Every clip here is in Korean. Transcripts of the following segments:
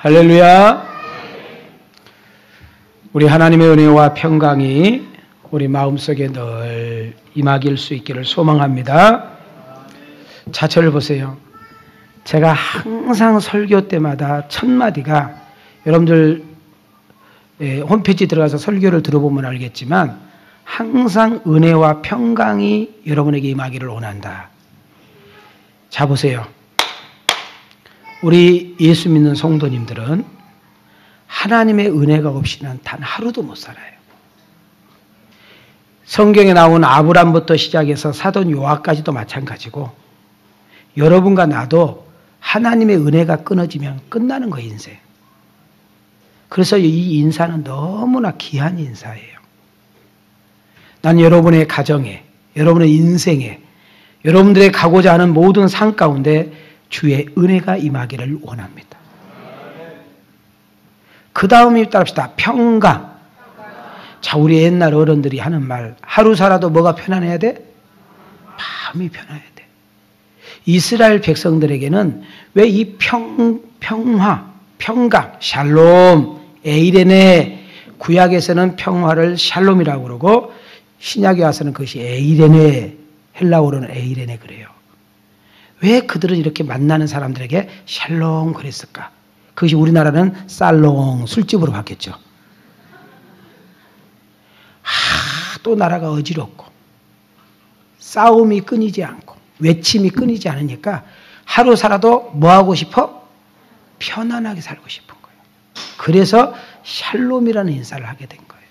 할렐루야. 우리 하나님의 은혜와 평강이 우리 마음속에 늘 임하길 수 있기를 소망합니다. 자체를 보세요. 제가 항상 설교 때마다 첫 마디가, 여러분들 홈페이지 들어가서 설교를 들어보면 알겠지만 항상 은혜와 평강이 여러분에게 임하기를 원한다. 자, 보세요. 우리 예수 믿는 성도님들은 하나님의 은혜가 없이는 단 하루도 못 살아요. 성경에 나온 아브람부터 시작해서 사돈 요압까지도 마찬가지고, 여러분과 나도 하나님의 은혜가 끊어지면 끝나는 거예요, 인생. 그래서 이 인사는 너무나 귀한 인사예요. 난 여러분의 가정에, 여러분의 인생에, 여러분들의 가고자 하는 모든 산 가운데 주의 은혜가 임하기를 원합니다. 그 다음이 따릅시다. 평강. 자, 우리 옛날 어른들이 하는 말, 하루 살아도 뭐가 편안해야 돼? 마음이 편해야 돼. 이스라엘 백성들에게는 왜 이 평화, 평강, 샬롬, 에이레네, 구약에서는 평화를 샬롬이라고 그러고 신약에 와서는 그것이 에이레네, 헬라어로는 에이레네 그래요. 왜 그들은 이렇게 만나는 사람들에게 샬롬 그랬을까? 그것이 우리나라는 살롱, 술집으로 바뀌었죠. 또 나라가 어지럽고 싸움이 끊이지 않고 외침이 끊이지 않으니까 하루 살아도 뭐 하고 싶어? 편안하게 살고 싶은 거예요. 그래서 샬롬이라는 인사를 하게 된 거예요.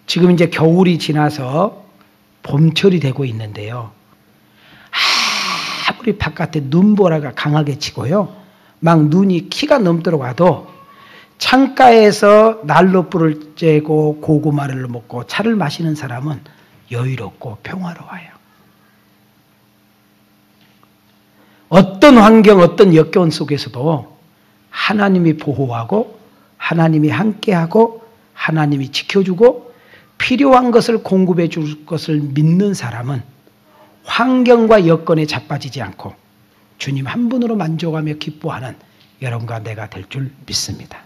지금 이제 겨울이 지나서 봄철이 되고 있는데요. 아무리 바깥에 눈보라가 강하게 치고요, 막 눈이 키가 넘도록 와도 창가에서 난로불을 쬐고 고구마를 먹고 차를 마시는 사람은 여유롭고 평화로워요. 어떤 환경, 어떤 역경 속에서도 하나님이 보호하고 하나님이 함께하고 하나님이 지켜주고 필요한 것을 공급해 줄 것을 믿는 사람은 환경과 여건에 자빠지지 않고 주님 한 분으로 만족하며 기뻐하는 여러분과 내가 될 줄 믿습니다.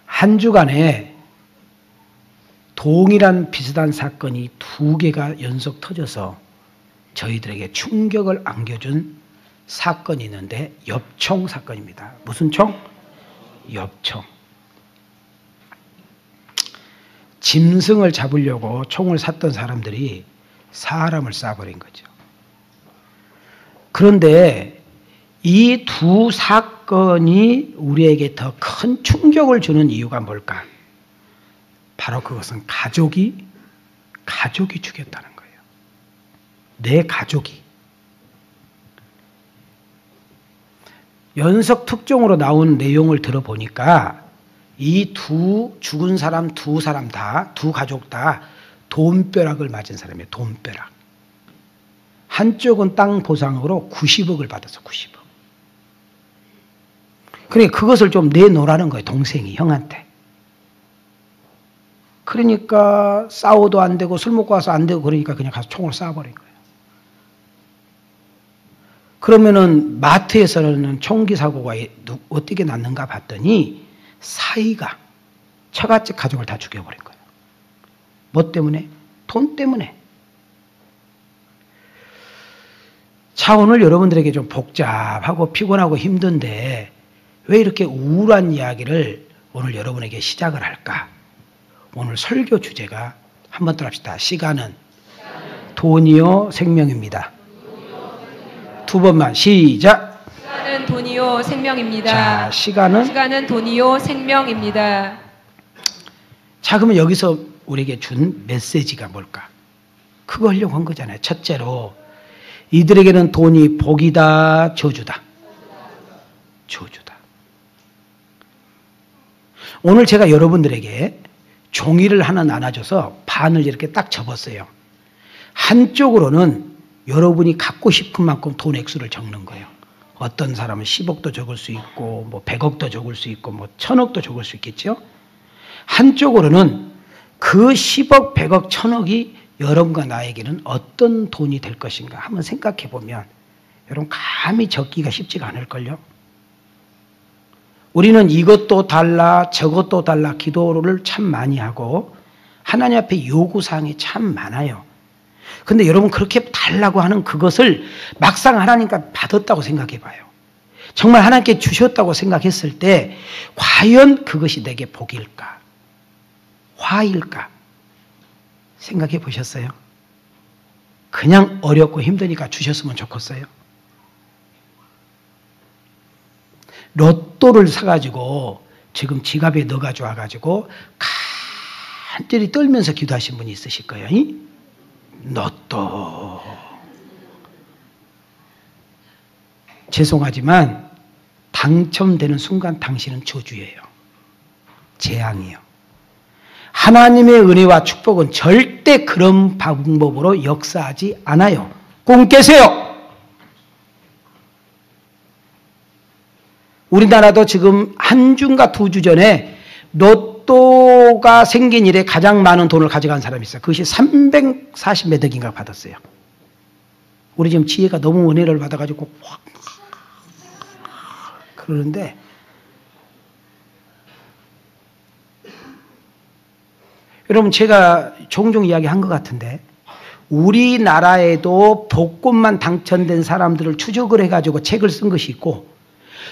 한 주간에 동일한 비슷한 사건이 두 개가 연속 터져서 저희들에게 충격을 안겨준 사건이 있는데, 엽총 사건입니다. 무슨 총? 엽총. 짐승을 잡으려고 총을 샀던 사람들이 사람을 쏴버린 거죠. 그런데 이 두 사건이 우리에게 더 큰 충격을 주는 이유가 뭘까? 바로 그것은 가족이 죽였다는 거예요. 내 가족이. 연속 특종으로 나온 내용을 들어보니까 이 죽은 사람 두 사람 다, 두 가족 다 돈벼락을 맞은 사람이에요. 돈벼락. 한쪽은 땅 보상으로 90억을 받았어. 90억. 그러니까 그것을 좀 내놓으라는 거예요. 동생이 형한테. 그러니까 싸워도 안 되고 술 먹고 와서 안 되고 그러니까 그냥 가서 총을 쏴버린 거예요. 그러면은 마트에서는 총기 사고가 어떻게 났는가 봤더니 사이가 처갓집 가족을 다 죽여버린 거예요. 뭐 때문에? 돈 때문에. 자, 오늘 여러분들에게 좀 복잡하고 피곤하고 힘든데 왜 이렇게 우울한 이야기를 오늘 여러분에게 시작을 할까? 오늘 설교 주제가 한번 더 합시다. 시간은 돈이요 생명입니다. 두 번만 시작. 시간은 돈이요 생명입니다. 자, 시간은 돈이요 생명입니다. 자, 그러면 여기서 우리에게 준 메시지가 뭘까? 그거 하려고 한 거잖아요. 첫째로, 이들에게는 돈이 복이다, 저주다. 저주다. 오늘 제가 여러분들에게 종이를 하나 나눠줘서 반을 이렇게 딱 접었어요. 한쪽으로는 여러분이 갖고 싶은 만큼 돈 액수를 적는 거예요. 어떤 사람은 10억도 적을 수 있고, 뭐 100억도 적을 수 있고, 뭐 1000억도 적을 수 있겠죠? 한쪽으로는 그 10억, 100억, 1000억이 여러분과 나에게는 어떤 돈이 될 것인가 한번 생각해 보면 여러분 감히 적기가 쉽지가 않을걸요. 우리는 이것도 달라 저것도 달라 기도를 참 많이 하고 하나님 앞에 요구사항이 참 많아요. 근데 여러분 그렇게 달라고 하는 그것을 막상 하나님께 받았다고 생각해 봐요. 정말 하나님께 주셨다고 생각했을 때 과연 그것이 내게 복일까? 화일까? 생각해 보셨어요? 그냥 어렵고 힘드니까 주셨으면 좋겠어요. 로또를 사가지고 지금 지갑에 넣어가지고 와가지고 간절히 떨면서 기도하신 분이 있으실 거예요. 로또. 죄송하지만 당첨되는 순간 당신은 저주예요. 재앙이에요. 하나님의 은혜와 축복은 절대 그런 방법으로 역사하지 않아요. 꿈 깨세요. 우리나라도 지금 한 주인가 2주 전에 로또가 생긴 이래 가장 많은 돈을 가져간 사람이 있어요. 그것이 340몇 억인가 받았어요. 우리 지금 지혜가 너무 은혜를 받아가지고 확 그러는데 여러분 제가 종종 이야기한 것 같은데 우리나라에도 복권만 당첨된 사람들을 추적을 해가지고 책을 쓴 것이 있고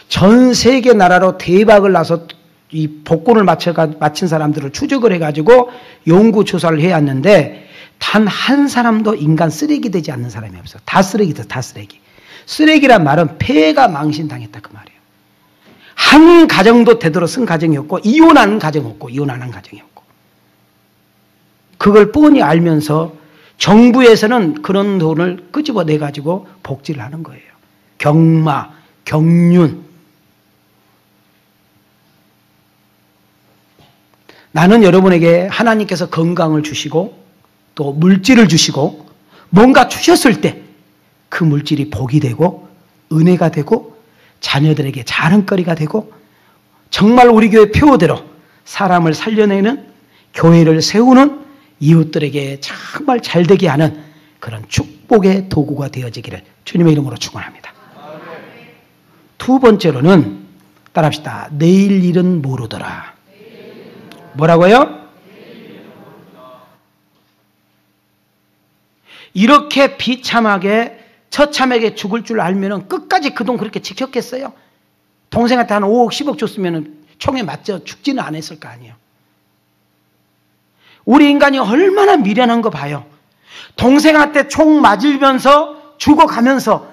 전 세계 나라로 대박을 나서 이 복권을 맞힌 사람들을 추적을 해가지고 연구조사를 해왔는데 단 한 사람도 인간 쓰레기 되지 않는 사람이 없어요. 다 쓰레기다, 다 쓰레기. 쓰레기란 말은 폐가 망신당했다 그 말이에요. 한 가정도 되도록 쓴 가정이 없고 이혼하는 가정 없고 이혼하는 가정이 없고 그걸 뻔히 알면서 정부에서는 그런 돈을 끄집어내 가지고 복지를 하는 거예요. 경마, 경륜. 나는 여러분에게 하나님께서 건강을 주시고 또 물질을 주시고 뭔가 주셨을 때 그 물질이 복이 되고 은혜가 되고 자녀들에게 자랑거리가 되고 정말 우리 교회 표어대로 사람을 살려내는 교회를 세우는 이웃들에게 정말 잘되게 하는 그런 축복의 도구가 되어지기를 주님의 이름으로 축원합니다. 두 번째로는 따라합시다. 내일 일은 모르더라. 뭐라고요? 이렇게 비참하게 처참하게 죽을 줄 알면 끝까지 그 돈 그렇게 지켰겠어요? 동생한테 한 5억 10억 줬으면 총에 맞져 죽지는 않았을 거 아니에요. 우리 인간이 얼마나 미련한 거 봐요. 동생한테 총 맞으면서 죽어가면서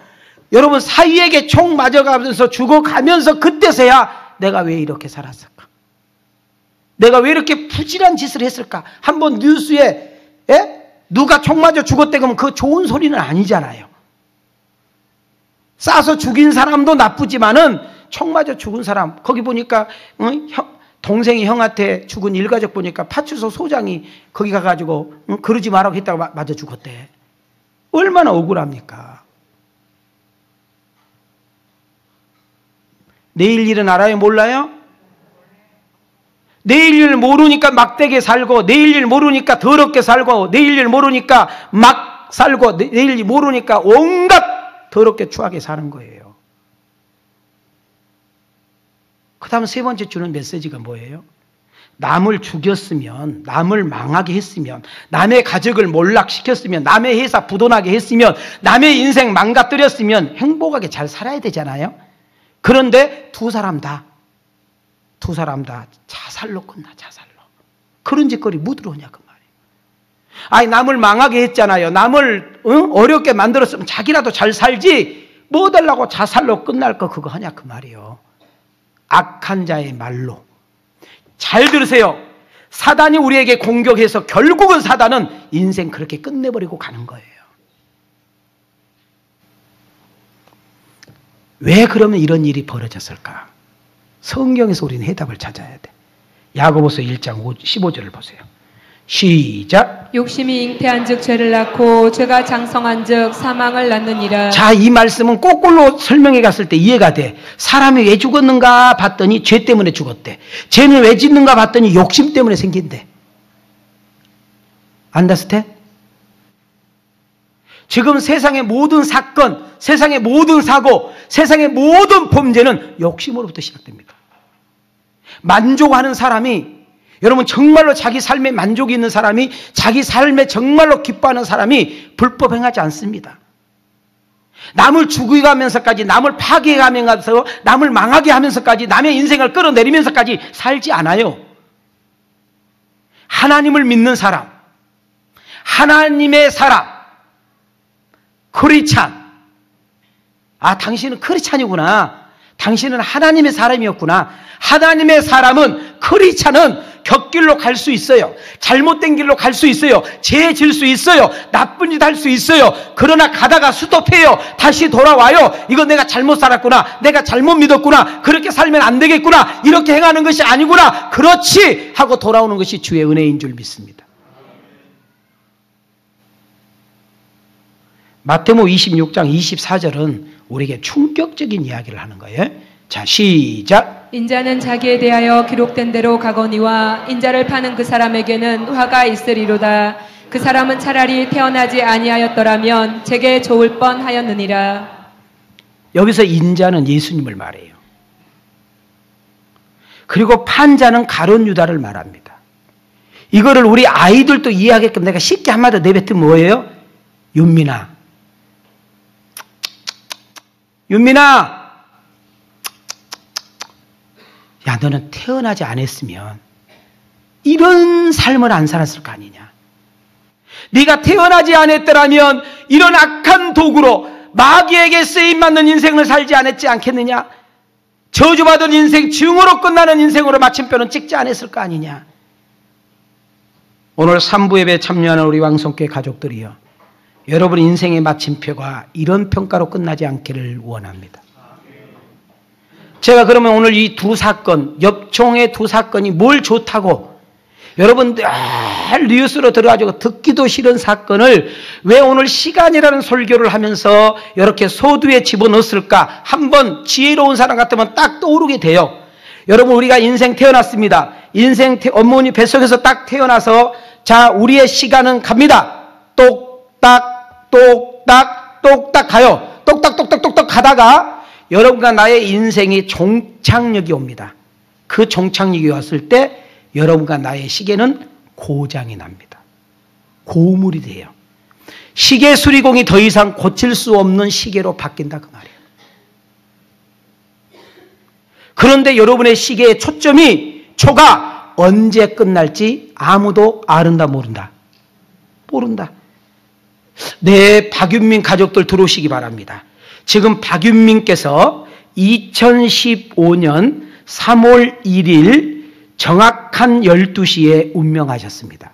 여러분 사위에게 총 맞아가면서 죽어가면서 그때서야 내가 왜 이렇게 살았을까? 내가 왜 이렇게 부질한 짓을 했을까? 한번 뉴스에 누가 총 맞아 죽었대 그러면 그 좋은 소리는 아니잖아요. 쏴서 죽인 사람도 나쁘지만은 총 맞아 죽은 사람 거기 보니까 동생이 형한테 죽은 일가족 보니까 파출소 소장이 거기 가가지고 그러지 말라고 했다가 맞아 죽었대. 얼마나 억울합니까? 내일 일은 알아요? 몰라요? 내일 일 모르니까 막대게 살고 내일 일 모르니까 더럽게 살고 내일 일 모르니까 막 살고 내일 일 모르니까 온갖 더럽게 추하게 사는 거예요. 그 다음 세 번째 주는 메시지가 뭐예요? 남을 죽였으면 남을 망하게 했으면 남의 가족을 몰락시켰으면 남의 회사 부도나게 했으면 남의 인생 망가뜨렸으면 행복하게 잘 살아야 되잖아요. 그런데 두 사람 다 자살로 끝나. 자살로. 그런 짓거리 뭐 들어오냐 그 말이에요. 아니 남을 망하게 했잖아요. 남을 어렵게 만들었으면 자기라도 잘 살지 뭐 달라고 자살로 끝날 거 그거 하냐 그 말이에요. 악한 자의 말로. 잘 들으세요. 사단이 우리에게 공격해서 결국은 사단은 인생 그렇게 끝내버리고 가는 거예요. 왜 그러면 이런 일이 벌어졌을까? 성경에서 우리는 해답을 찾아야 돼. 야고보서 1장 15절을 보세요. 시작. 욕심이 잉태한 즉 죄를 낳고 죄가 장성한 즉 사망을 낳느니라. 자, 이 말씀은 거꾸로 설명해 갔을 때 이해가 돼. 사람이 왜 죽었는가 봤더니 죄 때문에 죽었대. 죄는 왜 짓는가 봤더니 욕심 때문에 생긴대. 안다스테? 지금 세상의 모든 사건, 세상의 모든 사고, 세상의 모든 범죄는 욕심으로부터 시작됩니다. 만족하는 사람이, 여러분 정말로 자기 삶에 만족이 있는 사람이, 자기 삶에 정말로 기뻐하는 사람이 불법 행하지 않습니다. 남을 죽여가면서까지, 남을 파괴해가면서, 남을 망하게 하면서까지, 남의 인생을 끌어내리면서까지 살지 않아요. 하나님을 믿는 사람, 하나님의 사람, 크리스찬. 아, 당신은 크리스찬이구나. 당신은 하나님의 사람이었구나. 하나님의 사람은, 크리스찬은 곁길로 갈 수 있어요. 잘못된 길로 갈 수 있어요. 죄 질 수 있어요. 나쁜 짓 할 수 있어요. 그러나 가다가 스톱해요. 다시 돌아와요. 이거 내가 잘못 살았구나. 내가 잘못 믿었구나. 그렇게 살면 안 되겠구나. 이렇게 행하는 것이 아니구나. 그렇지 하고 돌아오는 것이 주의 은혜인 줄 믿습니다. 마태복음 26장 24절은 우리에게 충격적인 이야기를 하는 거예요. 자, 시작. 인자는 자기에 대하여 기록된 대로 가거니와 인자를 파는 그 사람에게는 화가 있으리로다. 그 사람은 차라리 태어나지 아니하였더라면 제게 좋을 뻔하였느니라. 여기서 인자는 예수님을 말해요. 그리고 판자는 가룟 유다를 말합니다. 이거를 우리 아이들도 이해하게끔 내가 쉽게 한마디 내뱉으면 뭐예요? 윤민아, 윤민아, 야, 너는 태어나지 않았으면 이런 삶을 안 살았을 거 아니냐. 네가 태어나지 않았더라면 이런 악한 도구로 마귀에게 쓰임받는 인생을 살지 않겠느냐. 저주받은 인생, 증오로 끝나는 인생으로 마침표는 찍지 않았을 거 아니냐. 오늘 3부 예배에 참여하는 우리 왕성교회 가족들이요, 여러분 인생의 마침표가 이런 평가로 끝나지 않기를 원합니다. 제가 그러면 오늘 이 두 사건, 엽총의 두 사건이 뭘 좋다고, 여러분 늘 뉴스로 들어가지고 듣기도 싫은 사건을 왜 오늘 시간이라는 설교를 하면서 이렇게 소두에 집어넣었을까? 한번 지혜로운 사람 같으면 딱 떠오르게 돼요. 여러분, 우리가 인생 태어났습니다. 어머니 뱃속에서 딱 태어나서, 자, 우리의 시간은 갑니다. 똑딱 똑딱 똑딱 가요. 똑딱 가다가 여러분과 나의 인생이 종착역이 옵니다. 그 종착역이 왔을 때 여러분과 나의 시계는 고장이 납니다. 고물이 돼요. 시계 수리공이 더 이상 고칠 수 없는 시계로 바뀐다, 그 말이에요. 그런데 여러분의 시계의 초가 언제 끝날지 아무도 아른다 모른다. 네, 박윤민 가족들 들어오시기 바랍니다. 지금 박윤민께서 2015년 3월 1일 정확한 12시에 운명하셨습니다.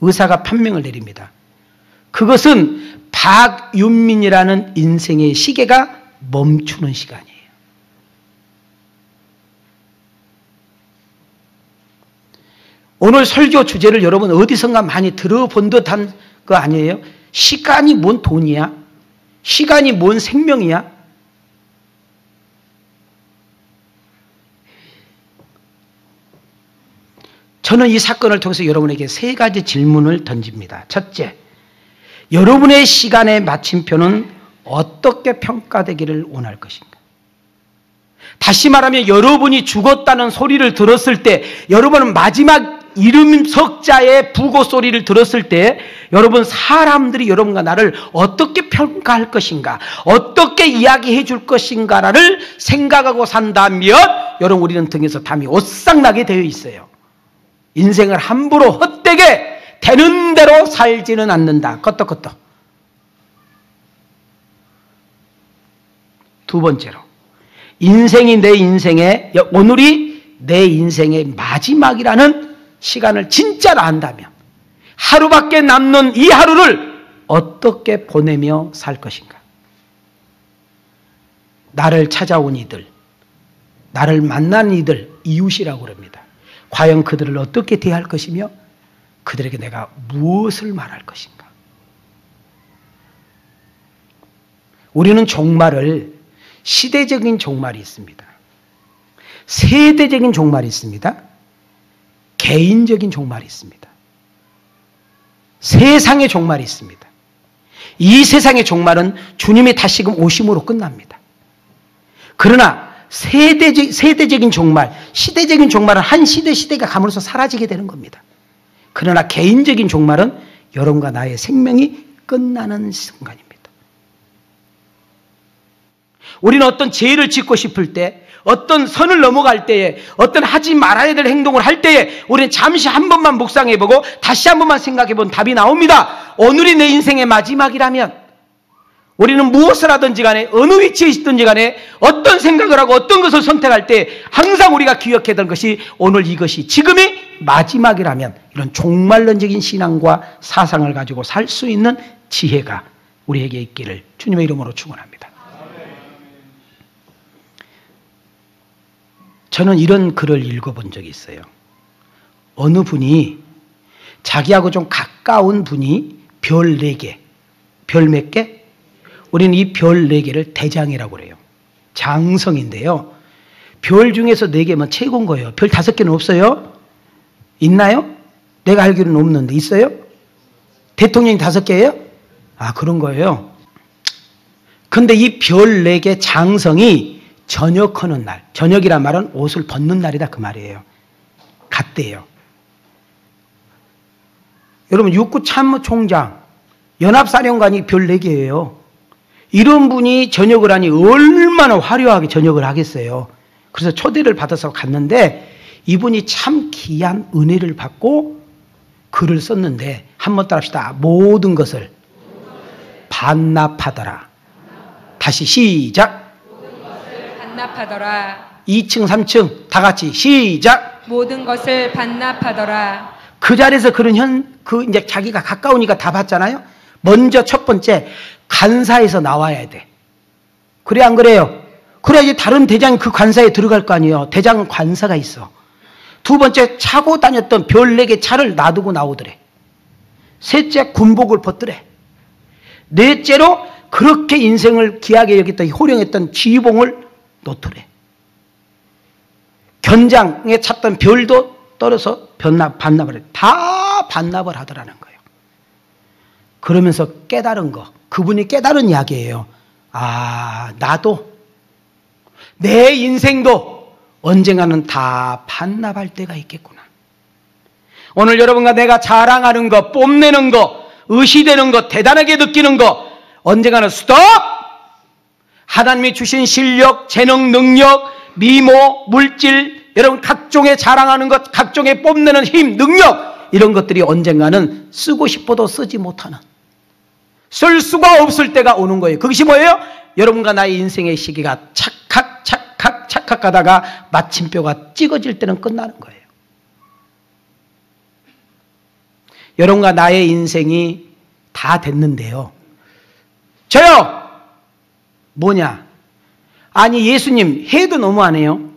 의사가 판명을 내립니다. 그것은 박윤민이라는 인생의 시계가 멈추는 시간이에요. 오늘 설교 주제를 여러분 어디선가 많이 들어본 듯한 거 아니에요? 시간이 뭔 돈이야? 시간이 뭔 생명이야? 저는 이 사건을 통해서 여러분에게 세 가지 질문을 던집니다. 첫째, 여러분의 시간의 마침표는 어떻게 평가되기를 원할 것인가? 다시 말하면 여러분이 죽었다는 소리를 들었을 때, 여러분은 마지막 이름 석자의 부고 소리를 들었을 때 여러분, 사람들이 여러분과 나를 어떻게 평가할 것인가, 어떻게 이야기해 줄 것인가를 생각하고 산다면 여러분, 우리는 등에서 담이 오싹나게 되어 있어요. 인생을 함부로 헛되게 되는 대로 살지는 않는다. 껐떡껐떡. 두 번째로, 인생이 내 인생의, 오늘이 내 인생의 마지막이라는 시간을 진짜로 안다면 하루밖에 남는 이 하루를 어떻게 보내며 살 것인가? 나를 찾아온 이들, 나를 만난 이들, 이웃이라고 그럽니다. 과연 그들을 어떻게 대할 것이며 그들에게 내가 무엇을 말할 것인가? 우리는 종말을, 시대적인 종말이 있습니다. 세대적인 종말이 있습니다. 개인적인 종말이 있습니다. 세상의 종말이 있습니다. 이 세상의 종말은 주님의 다시금 오심으로 끝납니다. 그러나 세대적인 종말, 시대적인 종말은 한 시대가 감으로써 사라지게 되는 겁니다. 그러나 개인적인 종말은 여러분과 나의 생명이 끝나는 순간입니다. 우리는 어떤 죄를 짓고 싶을 때, 어떤 선을 넘어갈 때에, 어떤 하지 말아야 될 행동을 할 때에 우리는 잠시 한 번만 묵상해보고 다시 한 번만 생각해본 답이 나옵니다. 오늘이 내 인생의 마지막이라면 우리는 무엇을 하든지 간에, 어느 위치에 있든지 간에, 어떤 생각을 하고 어떤 것을 선택할 때 항상 우리가 기억해야 될 것이 오늘 이것이 지금이 마지막이라면, 이런 종말론적인 신앙과 사상을 가지고 살 수 있는 지혜가 우리에게 있기를 주님의 이름으로 축원합니다. 저는 이런 글을 읽어본 적이 있어요. 어느 분이 자기하고 좀 가까운 분이 별 4개, 별 몇 개? 우리는 이 별 4개를 대장이라고 그래요. 장성인데요. 별 중에서 4개면 최고인 거예요. 별 5개는 없어요? 있나요? 내가 알기로는 없는데 있어요? 대통령이 5개예요? 아, 그런 거예요. 근데 이 별 4개 장성이 저녁하는 날, 저녁이란 말은 옷을 벗는 날이다 그 말이에요. 갔대요. 여러분, 육구참모총장, 연합사령관이 별 4개예요. 이런 분이 저녁을 하니 얼마나 화려하게 저녁을 하겠어요. 그래서 초대를 받아서 갔는데 이분이 참 귀한 은혜를 받고 글을 썼는데, 한번 따라합시다. 모든 것을 반납하더라. 다시 시작. 반납하더라. 2층, 3층 다 같이 시작. 모든 것을 반납하더라. 그 자리에서 이제 자기가 가까우니까 다 봤잖아요. 먼저 첫 번째, 관사에서 나와야 돼. 그래, 안 그래요? 그래야지 다른 대장이 그 관사에 들어갈 거 아니에요. 대장은 관사가 있어. 두 번째, 차고 다녔던 별 4개 차를 놔두고 나오더래. 셋째, 군복을 벗더래. 넷째로, 그렇게 인생을 귀하게 여겼던, 호령했던 지휘봉을 놓더래. 견장에 찼던 별도 떨어서 반납을 해. 다 반납을 하더라는 거예요. 그러면서 깨달은 거, 그분이 깨달은 이야기예요. 아, 나도, 내 인생도 언젠가는 다 반납할 때가 있겠구나. 오늘 여러분과 내가 자랑하는 거, 뽐내는 거, 의시되는 거, 대단하게 느끼는 거, 언젠가는 스톱! 하나님이 주신 실력, 재능, 능력, 미모, 물질, 여러분 각종의 자랑하는 것, 각종의 뽐내는 힘, 능력, 이런 것들이 언젠가는 쓰고 싶어도 쓰지 못하는, 쓸 수가 없을 때가 오는 거예요. 그것이 뭐예요? 여러분과 나의 인생의 시기가 착각 가다가 마침표가 찍어질 때는 끝나는 거예요. 여러분과 나의 인생이 다 됐는데요. 저요! 뭐냐? 아니, 예수님, 해도 너무하네요.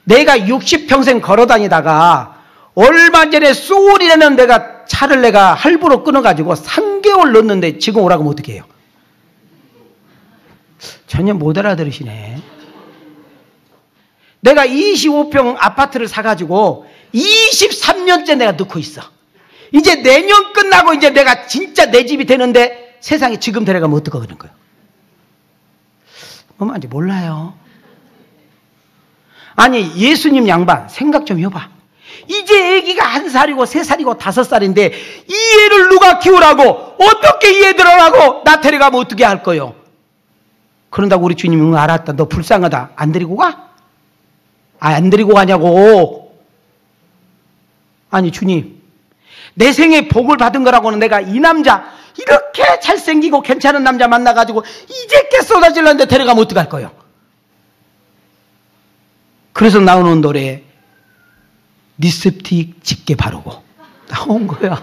내가 60평생 걸어다니다가 얼마 전에 소울이라는 내가 차를 내가 할부로 끊어가지고 3개월 넣었는데 지금 오라고 하면 어떻게 해요? 전혀 못 알아들으시네. 내가 25평 아파트를 사가지고 23년째 내가 넣고 있어. 이제 내년 끝나고 이제 내가 진짜 내 집이 되는데 세상에 지금 데려가면 어떡하는 거예요? 뭐 말인지 몰라요. 아니, 예수님 양반 생각 좀 해봐. 이제 애기가 1살이고 3살이고 5살인데 이 애를 누가 키우라고, 어떻게 이 애들을 하고 나 데려가면 어떻게 할 거요? 그런다고 우리 주님이 응, 알았다, 너 불쌍하다, 안 데리고 가? 아, 안 데리고 가냐고. 아니, 주님, 내 생에 복을 받은 거라고는 내가 이 남자 이렇게 잘생기고 괜찮은 남자 만나가지고 이제 깨 쏟아질렀는데 데려가면 어떡할 거예요? 그래서 나오는 노래 립스틱 짙게 바르고 나온 거야.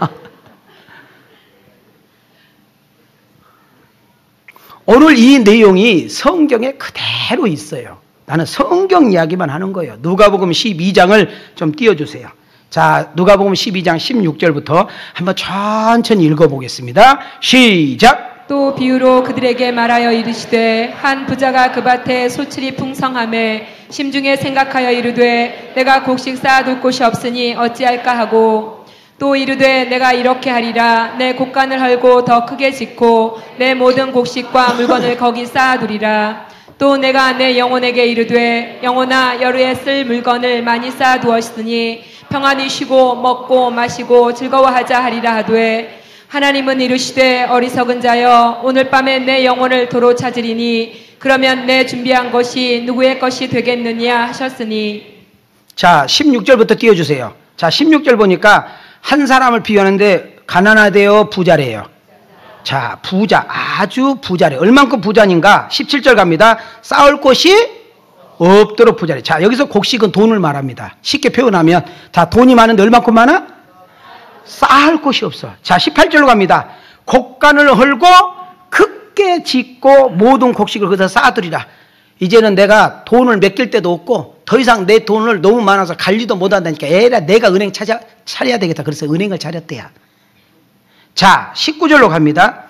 오늘 이 내용이 성경에 그대로 있어요. 나는 성경 이야기만 하는 거예요. 누가복음 12장을 좀 띄워주세요. 자, 누가복음 12장 16절부터 한번 천천히 읽어보겠습니다. 시작! 또 비유로 그들에게 말하여 이르시되 한 부자가 그 밭에 소출이 풍성하매 심중에 생각하여 이르되 내가 곡식 쌓아둘 곳이 없으니 어찌할까 하고 또 이르되 내가 이렇게 하리라. 내 곡간을 헐고 더 크게 짓고 내 모든 곡식과 물건을 거기 쌓아두리라. 또 내가 내 영혼에게 이르되 영혼아 여루에 쓸 물건을 많이 쌓아두었으니 평안히 쉬고 먹고 마시고 즐거워하자 하리라 하되, 하나님은 이르시되 어리석은 자여 오늘 밤에 내 영혼을 도로 찾으리니 그러면 내 준비한 것이 누구의 것이 되겠느냐 하셨으니. 자, 16절부터 띄워주세요. 자, 16절 보니까 한 사람을 비유하는데 가난하대요, 부자래요? 자, 부자, 아주 부자래. 얼만큼 부자인가? 17절 갑니다. 쌓을 곳이 없도록 부자래. 자, 여기서 곡식은 돈을 말합니다. 쉽게 표현하면, 자, 돈이 많은데 얼만큼 많아? 쌓을 곳이 없어. 자, 18절로 갑니다. 곡간을 헐고 크게 짓고 모든 곡식을 거기서 쌓아두리라. 이제는 내가 돈을 맡길 데도 없고 더 이상 내 돈을 너무 많아서 관리도 못한다니까 에라 내가 은행 차려야 되겠다. 그래서 은행을 차렸대야. 자, 19절로 갑니다.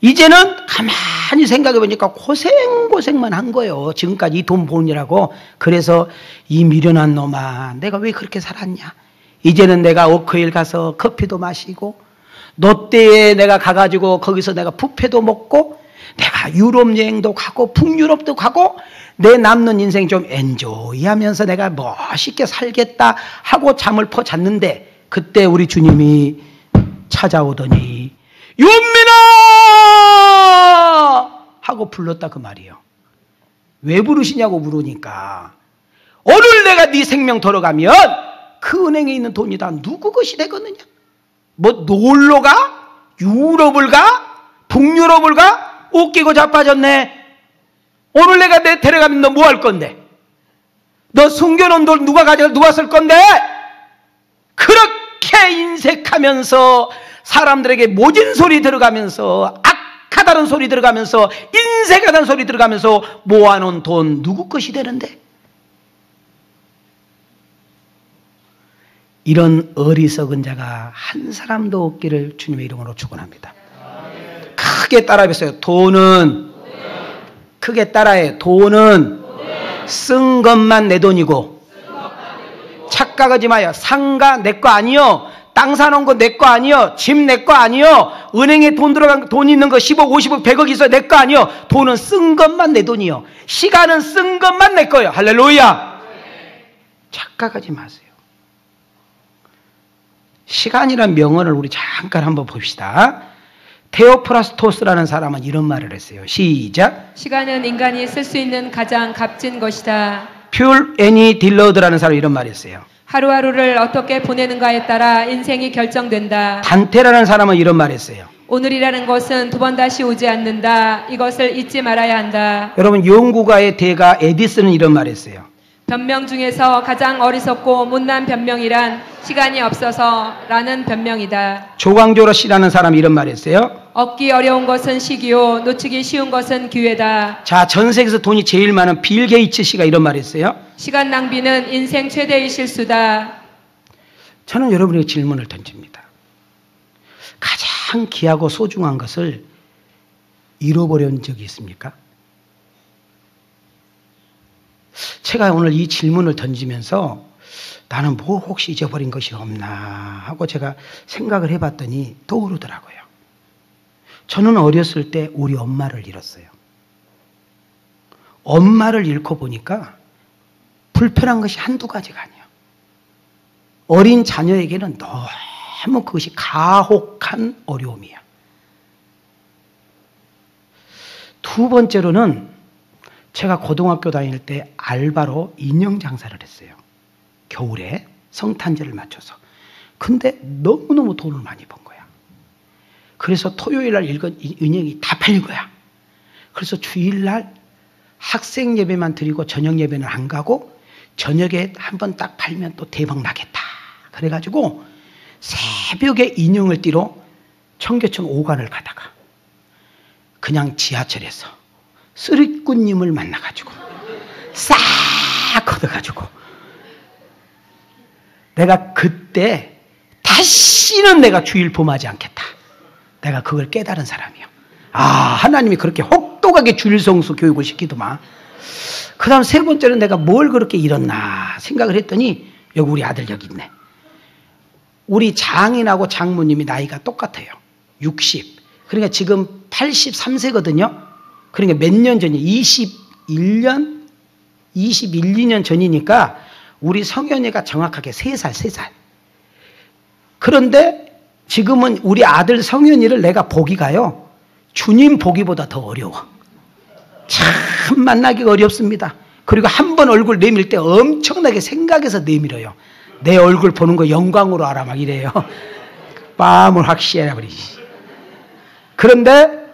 이제는 가만히 생각해 보니까 고생만 한 거예요. 지금까지 이 돈 버느라고. 그래서 이 미련한 놈아, 내가 왜 그렇게 살았냐. 이제는 내가 워크힐 가서 커피도 마시고 롯데에 내가 가가지고 거기서 내가 뷔페도 먹고 내가 유럽 여행도 가고 북유럽도 가고 내 남는 인생 좀 엔조이하면서 내가 멋있게 살겠다 하고 잠을 퍼잤는데, 그때 우리 주님이 찾아오더니 윤민아 하고 불렀다 그 말이에요. 왜 부르시냐고 물으니까 오늘 내가 네 생명 돌아가면 그 은행에 있는 돈이 다 누구 것이 되겠느냐. 뭐 놀러가? 유럽을 가? 북유럽을 가? 웃기고 자빠졌네. 오늘 내가 내 데려가면 너 뭐 할 건데? 너 숨겨놓은 돈 누가 쓸 건데? 그렇게 인색하면서 사람들에게 모진 소리 들어가면서 악하다는 소리 들어가면서 인색하다는 소리 들어가면서 모아놓은 돈 누구 것이 되는데? 이런 어리석은 자가 한 사람도 없기를 주님의 이름으로 축원합니다. 크게 따라해보세요. 돈은 크게 따라해. 돈은 쓴 것만 내 돈이고, 착각하지 마요. 상가 내 거 아니요. 땅 사놓은 거 내 거 아니요. 집 내 거 아니요. 은행에 돈 있는 거 10억, 50억, 100억 있어 내 거 아니요. 돈은 쓴 것만 내 돈이요. 시간은 쓴 것만 내 거예요. 할렐루야. 착각하지 마세요. 시간이란 명언을 우리 잠깐 한번 봅시다. 테오프라스토스라는 사람은 이런 말을 했어요. 시작. 시간은 인간이 쓸 수 있는 가장 값진 것이다. 퓨얼 애니 딜러드라는 사람이 이런 말을 했어요. 하루하루를 어떻게 보내는가에 따라 인생이 결정된다. 단테라는 사람은 이런 말을 했어요. 오늘이라는 것은 두 번 다시 오지 않는다. 이것을 잊지 말아야 한다. 여러분, 연구가의 대가 에디슨은 이런 말을 했어요. 변명 중에서 가장 어리석고 못난 변명이란 시간이 없어서라는 변명이다. 조광조로 씨라는 사람이 이런 말을 했어요. 얻기 어려운 것은 시기요 놓치기 쉬운 것은 기회다. 자, 전 세계에서 돈이 제일 많은 빌 게이츠 씨가 이런 말을 했어요. 시간 낭비는 인생 최대의 실수다. 저는 여러분에게 질문을 던집니다. 가장 귀하고 소중한 것을 잃어버린 적이 있습니까? 제가 오늘 이 질문을 던지면서 나는 뭐 혹시 잊어버린 것이 없나 하고 제가 생각을 해봤더니 떠오르더라고요. 저는 어렸을 때 우리 엄마를 잃었어요. 엄마를 잃고 보니까 불편한 것이 한두 가지가 아니에요. 어린 자녀에게는 너무 그것이 가혹한 어려움이야. 두 번째로는 제가 고등학교 다닐 때 알바로 인형 장사를 했어요. 겨울에 성탄절을 맞춰서. 근데 너무너무 돈을 많이 번 거야. 그래서 토요일날 인형이 다 팔린 거야. 그래서 주일날 학생 예배만 드리고 저녁 예배는 안 가고 저녁에 한번 딱 팔면 또 대박 나겠다. 그래가지고 새벽에 인형을 띠러 청계천 5관을 가다가 그냥 지하철에서 쓰리꾼님을 만나가지고 싹 걷어가지고 내가 그때 다시는 내가 주일 범하지 않겠다. 내가 그걸 깨달은 사람이요. 아, 하나님이 그렇게 혹독하게 주일 성수 교육을 시키더만. 그 다음 세 번째는 내가 뭘 그렇게 잃었나 생각을 했더니 여기 우리 아들 여기 있네. 우리 장인하고 장모님이 나이가 똑같아요. 60. 그러니까 지금 83세거든요. 그러니까 몇 년 전이 21년, 2년 전이니까 우리 성현이가 정확하게 3살. 그런데 지금은 우리 아들 성현이를 내가 보기가요. 주님 보기보다 더 어려워. 참 만나기가 어렵습니다. 그리고 한 번 얼굴 내밀 때 엄청나게 생각해서 내밀어요. 내 얼굴 보는 거 영광으로 알아 막 이래요. 뺨을 확 씌워버리지. 그런데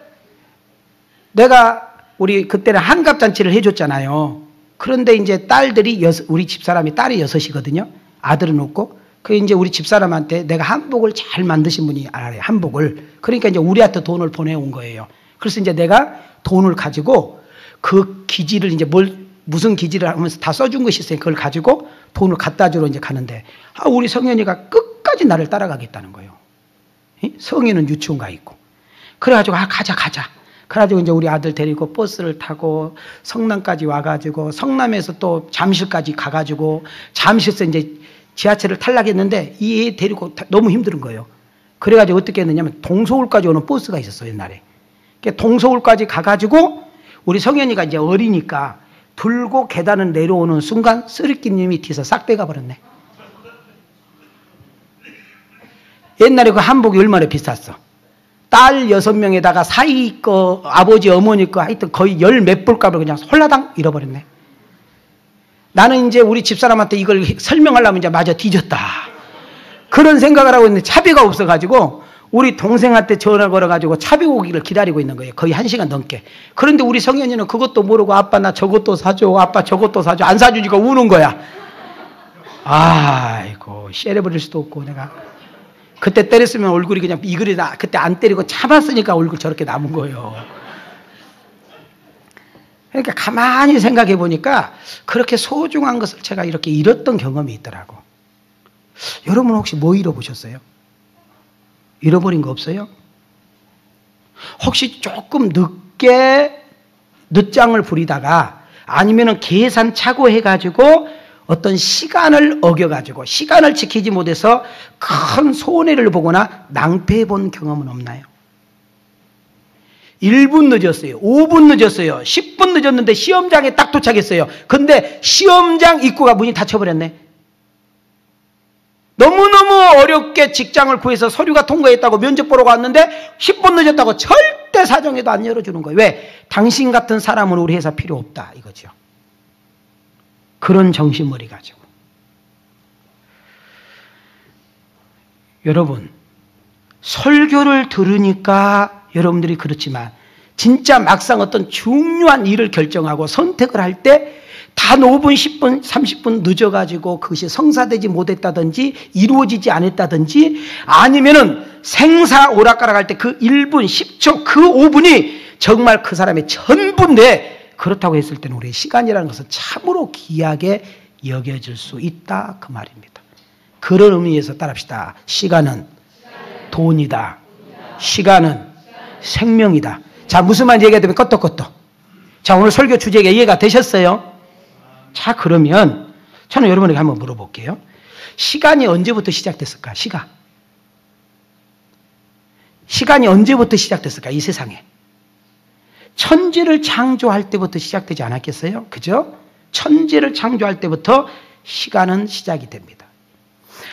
내가 우리 그때는 한갑잔치를 해줬잖아요. 그런데 이제 딸들이 우리 집사람이 딸이 6이거든요. 아들은 없고. 그 이제 우리 집사람한테 내가 한복을 잘 만드신 분이 알아요. 한복을. 그러니까 이제 우리한테 돈을 보내온 거예요. 그래서 이제 내가 돈을 가지고 그 기지를 이제 무슨 기지를 하면서 다 써준 것이 있어요. 그걸 가지고 돈을 갖다 주러 이제 가는데, 우리 성현이가 끝까지 나를 따라가겠다는 거예요. 성인은 유치원 가 있고. 그래가지고, 가자. 그래가지고 이제 우리 아들 데리고 버스를 타고 성남까지 와가지고, 성남에서 또 잠실까지 가가지고, 잠실에서 이제 지하철을 탈락했는데, 이 애 데리고 너무 힘든 거예요. 그래가지고 어떻게 했느냐면, 동서울까지 오는 버스가 있었어요, 옛날에. 동서울까지 가가지고, 우리 성현이가 이제 어리니까, 들고 계단을 내려오는 순간 쓰리끼님이 뒤에서 싹 빼가버렸네. 옛날에 그 한복이 얼마나 비쌌어. 딸 6명에다가 사이 거, 아버지, 어머니 거 하여튼 거의 10몇 불 값을 그냥 홀라당 잃어버렸네. 나는 이제 우리 집사람한테 이걸 설명하려면 이제 마저 뒤졌다. 그런 생각을 하고 있는데 차비가 없어가지고 우리 동생한테 전화 걸어가지고 차비 오기를 기다리고 있는 거예요. 거의 1시간 넘게. 그런데 우리 성현이는 그것도 모르고 아빠 나 저것도 사줘. 아빠 저것도 사줘. 안 사주니까 우는 거야. 아이고 쎄려버릴 수도 없고 내가. 그때 때렸으면 얼굴이 그냥 이글이 나. 그때 안 때리고 참았으니까 얼굴 저렇게 남은 거예요. 그러니까 가만히 생각해 보니까 그렇게 소중한 것을 제가 이렇게 잃었던 경험이 있더라고. 여러분 혹시 뭐 잃어보셨어요? 잃어버린 거 없어요? 혹시 조금 늦게 늦장을 부리다가 아니면은 계산 착오해가지고 어떤 시간을 어겨가지고 시간을 지키지 못해서 큰 손해를 보거나 낭패해 본 경험은 없나요? 1분 늦었어요. 5분 늦었어요. 10분 늦었는데 시험장에 딱 도착했어요. 근데 시험장 입구가 문이 닫혀버렸네. 너무너무 어렵게 직장을 구해서 서류가 통과했다고 면접 보러 갔는데 10분 늦었다고 절대 사정해도 안 열어주는 거예요. 왜? 당신 같은 사람은 우리 회사 필요 없다 이거죠. 그런 정신머리 가지고. 여러분 설교를 들으니까 여러분들이 그렇지만 진짜 막상 어떤 중요한 일을 결정하고 선택을 할 때 단 5분, 10분, 30분 늦어가지고 그것이 성사되지 못했다든지 이루어지지 않았다든지 아니면은 생사 오락가락 할 때 그 1분, 10초, 그 5분이 정말 그 사람의 전부인데 그렇다고 했을 때는 우리의 시간이라는 것은 참으로 귀하게 여겨질 수 있다 그 말입니다. 그런 의미에서 따라합시다. 시간은 돈이다. 시간은 생명이다. 자, 무슨 말인지 얘기해야 되면 껐떡껐떡. 자, 오늘 설교 주제가 이해가 되셨어요? 자, 그러면 저는 여러분에게 한번 물어볼게요. 시간이 언제부터 시작됐을까? 시간이 언제부터 시작됐을까? 이 세상에. 천지를 창조할 때부터 시작되지 않았겠어요? 그죠? 천지를 창조할 때부터 시간은 시작이 됩니다.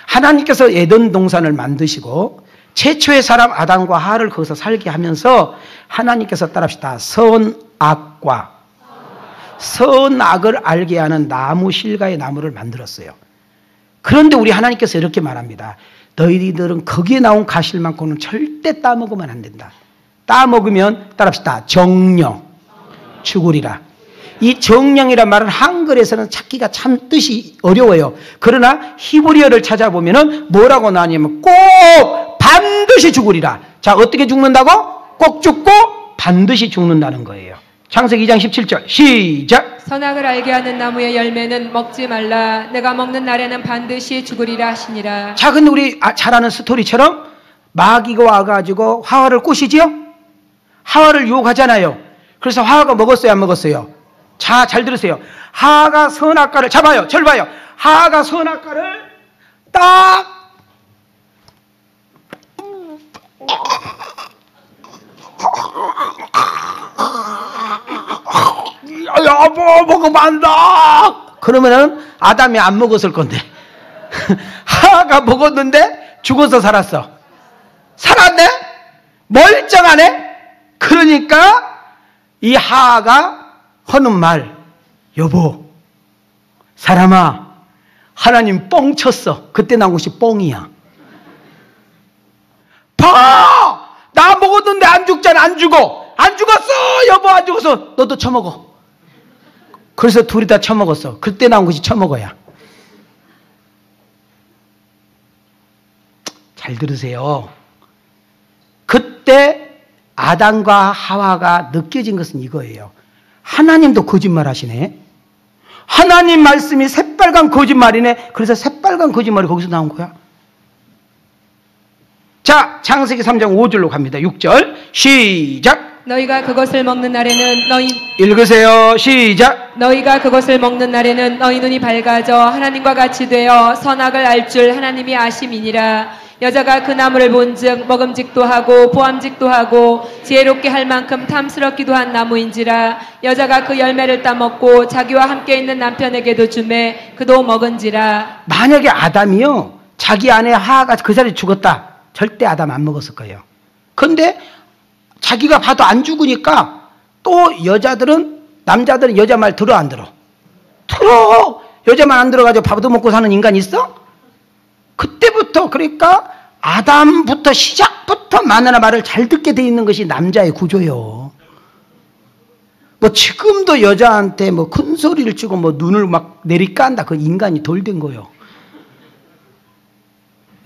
하나님께서 에덴 동산을 만드시고 최초의 사람 아담과 하와를 거기서 살게 하면서 하나님께서 따라합시다. 선악과 선악을 알게 하는 나무 실과의 나무를 만들었어요. 그런데 우리 하나님께서 이렇게 말합니다. 너희들은 거기에 나온 과실만큼은 절대 따먹으면 안 된다. 따먹으면 따라합시다. 정령 죽으리라. 이 정령이란 말은 한글에서는 찾기가 참 뜻이 어려워요. 그러나 히브리어를 찾아보면은 뭐라고 나오냐면 꼭 반드시 죽으리라. 자, 어떻게 죽는다고? 꼭 죽고 반드시 죽는다는 거예요. 창세기 2장 17절 시작. 선악을 알게 하는 나무의 열매는 먹지 말라. 내가 먹는 날에는 반드시 죽으리라 하시니라. 자, 근데 우리 잘 아는 스토리처럼 마귀가 와가지고 하와를 꼬시지요? 하와를 유혹하잖아요. 그래서 하와가 먹었어요, 안 먹었어요? 자, 잘 들으세요. 하와가 선악과를 잡아요. 절 봐요. 하와가 선악과를 딱 여보 먹으면 안 돼. 그러면은 아담이 안 먹었을 건데 하하가 먹었는데 죽어서 살았어. 살았네? 멀쩡하네? 그러니까 이 하하가 하는 말, 여보 사람아 하나님 뻥 쳤어. 그때 나온 것이 뻥이야. 봐! 나 먹었는데 안 죽잖아. 안 죽어. 안 죽었어. 여보 안 죽었어. 너도 처먹어. 그래서 둘이 다 처먹었어. 그때 나온 것이 처먹어야. 잘 들으세요. 그때 아담과 하와가 느껴진 것은 이거예요. 하나님도 거짓말 하시네. 하나님 말씀이 새빨간 거짓말이네. 그래서 새빨간 거짓말이 거기서 나온 거야. 자, 창세기 3장 5절로 갑니다. 6절 시작. 너희가 그것을 먹는 날에는 읽으세요. 시작. 너희가 그것을 먹는 날에는 너희 눈이 밝아져 하나님과 같이 되어 선악을 알 줄 하나님이 아심이니라. 여자가 그 나무를 본즉 먹음직도 하고 보암직도 하고 지혜롭게 할 만큼 탐스럽기도 한 나무인지라. 여자가 그 열매를 따먹고 자기와 함께 있는 남편에게도 주매 그도 먹은지라. 만약에 아담이요 자기 아내 하하가 그 자리에 죽었다, 절대 아담 안 먹었을 거예요. 그런데 자기가 봐도 안 죽으니까 또 여자들은, 남자들은 여자 말 들어 안 들어? 들어. 여자 말 안 들어가지고 밥도 먹고 사는 인간이 있어? 그때부터, 그러니까 아담부터 시작부터 마누라 말을 잘 듣게 돼 있는 것이 남자의 구조요. 뭐 지금도 여자한테 뭐 큰 소리를 치고 뭐 눈을 막 내리깐다, 그 인간이 덜 된 거요.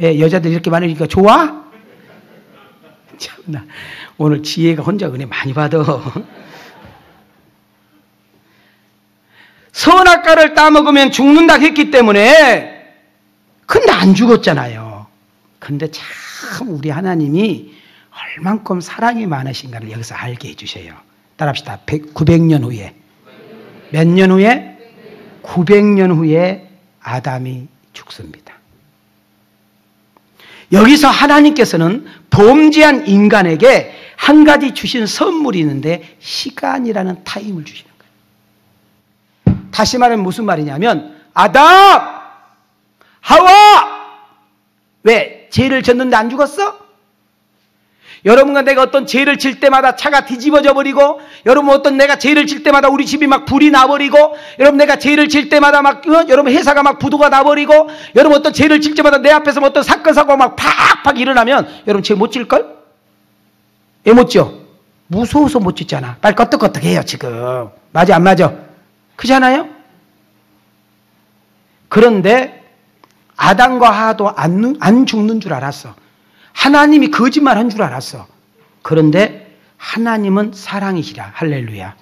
예, 여자들 이렇게 많으니까 좋아? 참나, 오늘 지혜가 혼자 은혜 많이 받아. 선악과를 따먹으면 죽는다 했기 때문에. 근데 안 죽었잖아요. 근데 참 우리 하나님이 얼만큼 사랑이 많으신가를 여기서 알게 해주셔요. 따라합시다. 900년 후에. 몇 년 후에? 900년 후에 아담이 죽습니다. 여기서 하나님께서는 범죄한 인간에게 한 가지 주신 선물이 있는데 시간이라는 타임을 주시는 거예요. 다시 말하면 무슨 말이냐면, 아담! 하와! 왜? 죄를 졌는데 안 죽었어? 여러분과 내가 어떤 죄를 질 때마다 차가 뒤집어져 버리고, 여러분 어떤 내가 죄를 질 때마다 우리 집이 막 불이 나버리고, 여러분 내가 죄를 질 때마다 막 여러분 회사가 막 부도가 나버리고, 여러분 어떤 죄를 질 때마다 내 앞에서 어떤 사건 사고가 막 팍팍 일어나면 여러분 죄 못 질걸? 왜 못 져? 무서워서 못 짓잖아. 빨리 껐떡껐떡해요 지금. 맞아 안 맞아? 그렇잖아요? 그런데 아담과 하도 안 죽는 줄 알았어. 하나님이 거짓말한 줄 알았어. 그런데 하나님은 사랑이시라. 할렐루야.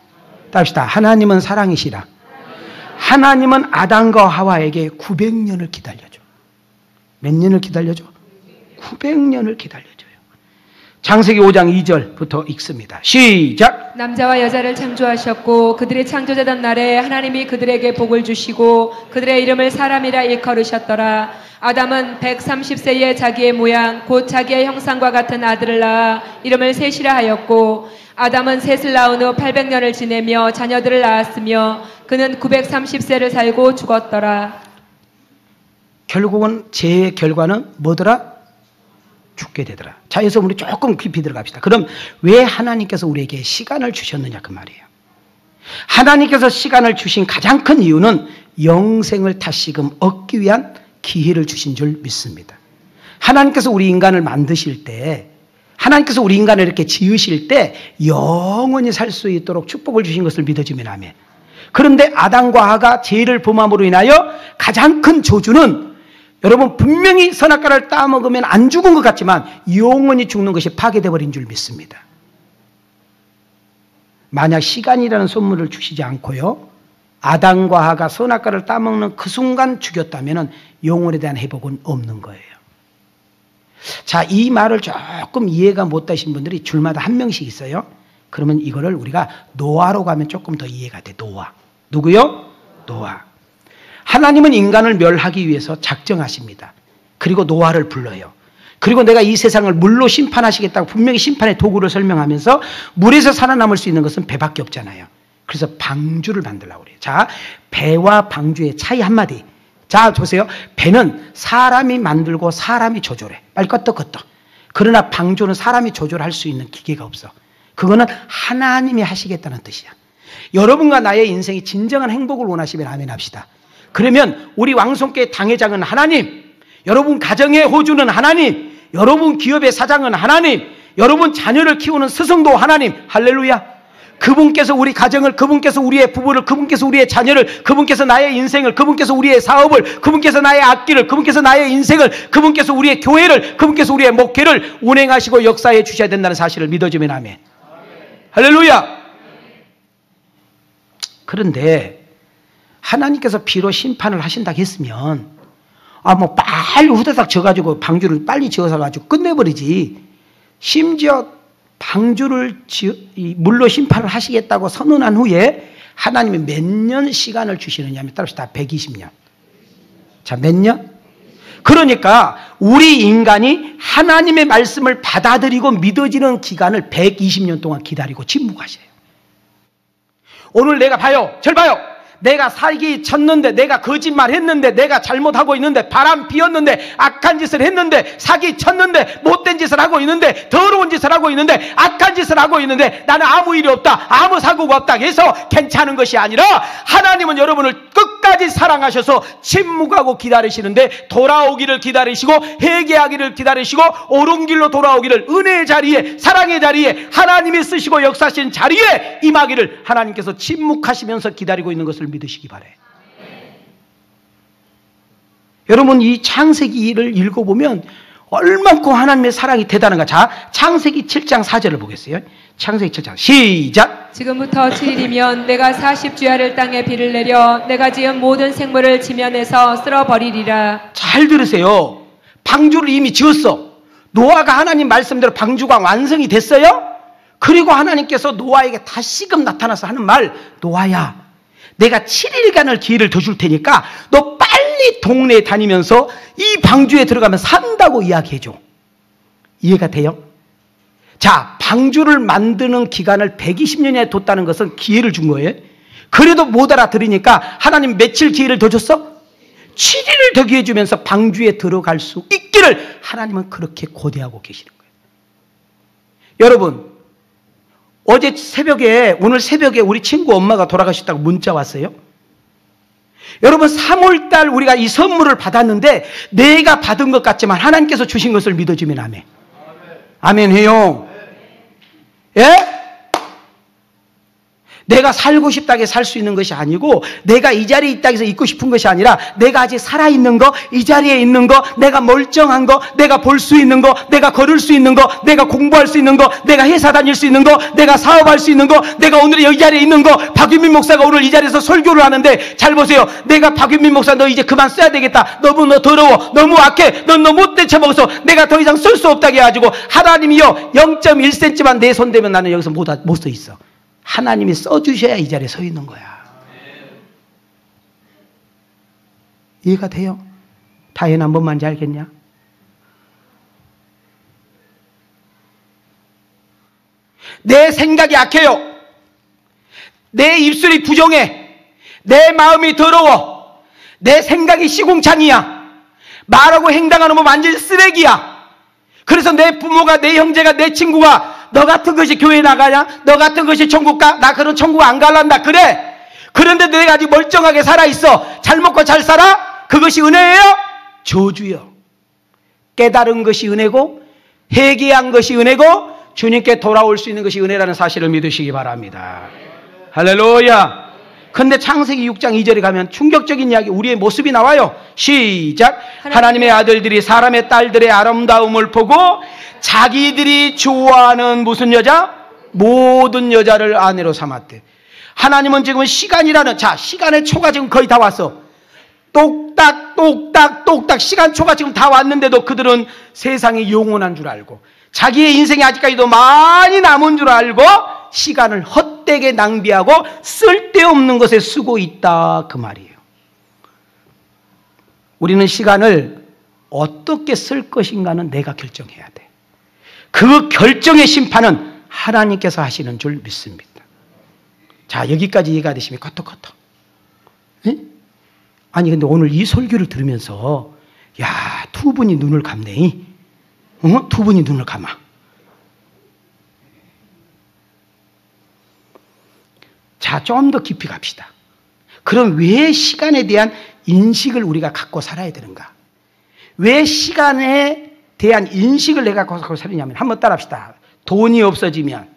따릅시다. 하나님은 사랑이시라. 하나님은 아담과 하와에게 900년을 기다려줘. 몇 년을 기다려줘? 900년을 기다려줘요. 창세기 5장 2절부터 읽습니다. 시작. 남자와 여자를 창조하셨고 그들이 창조되던 날에 하나님이 그들에게 복을 주시고 그들의 이름을 사람이라 일컬으셨더라. 아담은 130세에 자기의 모양 곧 자기의 형상과 같은 아들을 낳아 이름을 셋이라 하였고, 아담은 셋을 낳은 후 800년을 지내며 자녀들을 낳았으며 그는 930세를 살고 죽었더라. 결국은 죄의 결과는 뭐더라? 죽게 되더라. 자, 여기서 우리 조금 깊이 들어갑시다. 그럼 왜 하나님께서 우리에게 시간을 주셨느냐 그 말이에요. 하나님께서 시간을 주신 가장 큰 이유는 영생을 다시금 얻기 위한 기회를 주신 줄 믿습니다. 하나님께서 우리 인간을 만드실 때, 하나님께서 우리 인간을 이렇게 지으실 때 영원히 살 수 있도록 축복을 주신 것을 믿어주면 아멘. 그런데 아담과 하가 죄를 범함으로 인하여 가장 큰 저주는, 여러분 분명히 선악과를 따먹으면 안 죽은 것 같지만 영원히 죽는 것이 파괴되어 버린 줄 믿습니다. 만약 시간이라는 선물을 주시지 않고요, 아담과 하가 선악과를 따먹는 그 순간 죽였다면 영혼에 대한 회복은 없는 거예요. 자, 이 말을 조금 이해가 못 되신 분들이 줄마다 한 명씩 있어요. 그러면 이거를 우리가 노아로 가면 조금 더 이해가 돼. 노아. 누구요? 노아. 하나님은 인간을 멸하기 위해서 작정하십니다. 그리고 노아를 불러요. 그리고 내가 이 세상을 물로 심판하시겠다고 분명히 심판의 도구를 설명하면서 물에서 살아남을 수 있는 것은 배밖에 없잖아요. 그래서 방주를 만들려고 그래요. 자, 배와 방주의 차이 한마디. 자, 보세요. 배는 사람이 만들고 사람이 조절해. 빨리 껐다. 그러나 방주는 사람이 조절할 수 있는 기계가 없어. 그거는 하나님이 하시겠다는 뜻이야. 여러분과 나의 인생이 진정한 행복을 원하시면 아멘 합시다. 그러면 우리 왕성교회 당회장은 하나님, 여러분 가정의 호주는 하나님, 여러분 기업의 사장은 하나님, 여러분 자녀를 키우는 스승도 하나님. 할렐루야. 그분께서 우리 가정을, 그분께서 우리의 부부를, 그분께서 우리의 자녀를, 그분께서 나의 인생을, 그분께서 우리의 사업을, 그분께서 나의 악기를, 그분께서 나의 인생을, 그분께서 우리의 교회를, 그분께서 우리의 목회를 운행하시고 역사해 주셔야 된다는 사실을 믿어주면 아멘. 할렐루야. 그런데 하나님께서 비로 심판을 하신다고 했으면 뭐 빨리 후다닥 져가지고 방주를 빨리 지어서 가지고 끝내버리지. 심지어 방주를 물로 심판을 하시겠다고 선언한 후에 하나님이 몇 년 시간을 주시느냐 하면 따릅시다. 120년. 자, 몇 년? 그러니까 우리 인간이 하나님의 말씀을 받아들이고 믿어지는 기간을 120년 동안 기다리고 침묵하셔요. 오늘 내가 봐요. 절 봐요. 내가 사기 쳤는데, 내가 거짓말 했는데, 내가 잘못하고 있는데, 바람 피웠는데, 악한 짓을 했는데, 사기 쳤는데, 못된 짓을 하고 있는데, 더러운 짓을 하고 있는데, 악한 짓을 하고 있는데, 나는 아무 일이 없다, 아무 사고가 없다 해서 괜찮은 것이 아니라 하나님은 여러분을 끝까지 사랑하셔서 침묵하고 기다리시는데, 돌아오기를 기다리시고 회개하기를 기다리시고 옳은 길로 돌아오기를, 은혜의 자리에, 사랑의 자리에, 하나님이 쓰시고 역사하신 자리에 임하기를 하나님께서 침묵하시면서 기다리고 있는 것을 믿으시기 바래. 여러분, 이 창세기를 읽어보면 얼만큼 하나님의 사랑이 대단한가. 자, 창세기 7장 4절을 보겠어요. 창세기 7장 시작. 지금부터 7일이면 내가 40주야를 땅에 비를 내려 내가 지은 모든 생물을 지면에서 쓸어버리리라. 잘 들으세요. 방주를 이미 지었어. 노아가 하나님 말씀대로 방주가 완성이 됐어요. 그리고 하나님께서 노아에게 다시금 나타나서 하는 말, 노아야, 내가 7일간을 기회를 더 줄 테니까 너 빨리 동네에 다니면서 이 방주에 들어가면 산다고 이야기해줘. 이해가 돼요? 자, 방주를 만드는 기간을 120년에 뒀다는 것은 기회를 준 거예요. 그래도 못 알아들으니까 하나님 며칠 기회를 더 줬어? 7일을 더 기회 주면서 방주에 들어갈 수 있기를 하나님은 그렇게 고대하고 계시는 거예요. 여러분, 어제 새벽에, 오늘 새벽에 우리 친구 엄마가 돌아가셨다고 문자 왔어요. 여러분, 3월달 우리가 이 선물을 받았는데 내가 받은 것 같지만 하나님께서 주신 것을 믿어주면 아멘. 아멘 해요. 예? 내가 살고 싶다게 살 수 있는 것이 아니고, 내가 이 자리에 있다고 해서 있고 싶은 것이 아니라, 내가 아직 살아있는 거, 이 자리에 있는 거, 내가 멀쩡한 거, 내가 볼 수 있는 거, 내가 걸을 수 있는 거, 내가 공부할 수 있는 거, 내가 회사 다닐 수 있는 거, 내가 사업할 수 있는 거, 내가 오늘 이 자리에 있는 거. 박윤민 목사가 오늘 이 자리에서 설교를 하는데 잘 보세요. 내가 박윤민 목사, 너 이제 그만 써야 되겠다. 너무 너 더러워, 너무 악해, 넌 너 못 대처먹어서 내가 더 이상 쓸 수 없다게 해가지고, 하나님이요 0.1cm만 내 손 대면 나는 여기서 못 서 있어. 하나님이 써주셔야 이 자리에 서 있는 거야. 이해가 돼요? 다현 한 번만 잘 알겠냐? 내 생각이 악해요. 내 입술이 부정해. 내 마음이 더러워. 내 생각이 시궁창이야. 말하고 행동하는 건 완전 쓰레기야. 그래서 내 부모가, 내 형제가, 내 친구가 너 같은 것이 교회 나가냐? 너 같은 것이 천국 가? 나 그런 천국 안 갈란다. 그래. 그런데 내가 아직 멀쩡하게 살아있어. 잘 먹고 잘 살아? 그것이 은혜예요? 저주요. 깨달은 것이 은혜고, 회개한 것이 은혜고, 주님께 돌아올 수 있는 것이 은혜라는 사실을 믿으시기 바랍니다. 할렐루야. 근데 창세기 6장 2절에 가면 충격적인 이야기, 우리의 모습이 나와요. 시작. 하나님의 아들들이 사람의 딸들의 아름다움을 보고 자기들이 좋아하는 무슨 여자? 모든 여자를 아내로 삼았대. 하나님은 지금 시간이라는, 자, 시간의 초가 지금 거의 다 왔어. 똑딱 똑딱 똑딱 시간초가 지금 다 왔는데도 그들은 세상이 영원한 줄 알고, 자기의 인생이 아직까지도 많이 남은 줄 알고 시간을 헛되게 낭비하고 쓸데없는 것에 쓰고 있다, 그 말이에요. 우리는 시간을 어떻게 쓸 것인가는 내가 결정해야 돼. 그 결정의 심판은 하나님께서 하시는 줄 믿습니다. 자, 여기까지 이해가 되시면 컷. 아니 근데 오늘 이 설교를 들으면서 야, 두 분이 눈을 감네. 두 분이 눈을 감아. 자, 좀 더 깊이 갑시다. 그럼 왜 시간에 대한 인식을 우리가 갖고 살아야 되는가? 왜 시간에 대한 인식을 내가 갖고 살느냐면 한번 따라합시다. 돈이 없어지면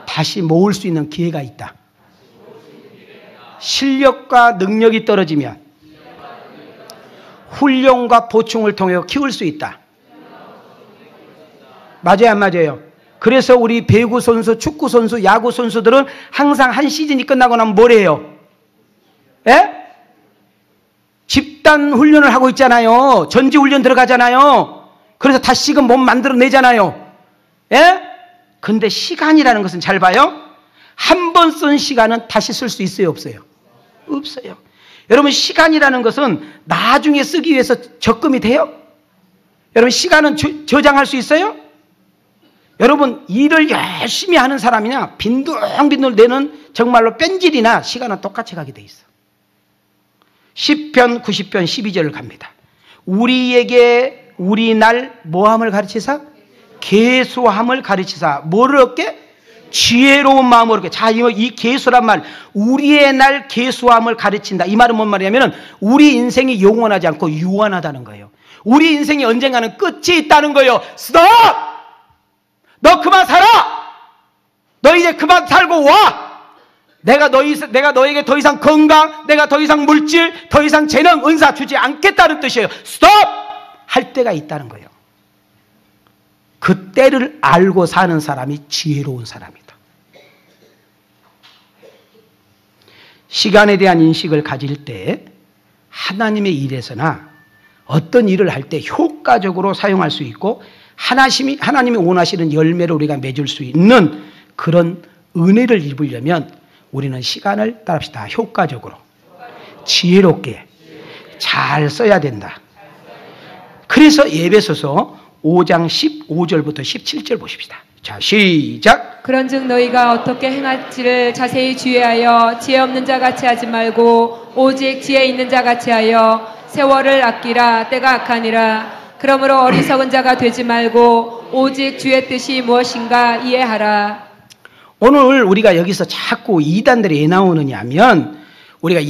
다시 모을 수 있는 기회가 있다. 실력과 능력이 떨어지면 훈련과 보충을 통해 키울 수 있다. 맞아요, 안 맞아요? 그래서 우리 배구 선수, 축구 선수, 야구 선수들은 항상 한 시즌이 끝나고 나면 뭘 해요? 예? 집단 훈련을 하고 있잖아요. 전지 훈련 들어가잖아요. 그래서 다시금 몸 만들어내잖아요. 예? 근데 시간이라는 것은 잘 봐요. 한 번 쓴 시간은 다시 쓸 수 있어요, 없어요? 없어요. 여러분, 시간이라는 것은 나중에 쓰기 위해서 적금이 돼요? 여러분, 시간은 저장할 수 있어요? 여러분, 일을 열심히 하는 사람이냐 빈둥빈둥 내는 정말로 뺀질이나 시간은 똑같이 가게 돼 있어. 10편 90편 12절을 갑니다. 우리에게 우리 날 뭐함을 가르치사? 계수함을 가르치사. 뭐를 얻게? 지혜로운 마음을 얻게. 자, 이 계수란 말, 우리의 날 계수함을 가르친다. 이 말은 뭔 말이냐면 우리 인생이 영원하지 않고 유한하다는 거예요. 우리 인생이 언젠가는 끝이 있다는 거예요. 스톱! 너 그만 살아! 너 이제 그만 살고 와! 내가 너에게 더 이상 건강, 내가 더 이상 물질, 더 이상 재능, 은사 주지 않겠다는 뜻이에요. 스톱! 할 때가 있다는 거예요. 그 때를 알고 사는 사람이 지혜로운 사람이다. 시간에 대한 인식을 가질 때 하나님의 일에서나 어떤 일을 할 때 효과적으로 사용할 수 있고 하나님이 원하시는 열매를 우리가 맺을 수 있는 그런 은혜를 입으려면 우리는 시간을 따릅시다. 효과적으로, 지혜롭게 잘 써야 된다. 그래서 에베소서 5장 15절부터 17절 보십시다. 자, 시작. 그런즉 너희가 어떻게 행할지를 자세히 주의하여 지혜 없는 자 같이 하지 말고 오직 지혜 있는 자 같이 하여 세월을 아끼라. 때가 악하니라. 그러므로 어리석은 자가 되지 말고 오직 주의 뜻이 무엇인가 이해하라. 오늘 우리가 여기서 자꾸 이단들이 왜 나오느냐면 우리가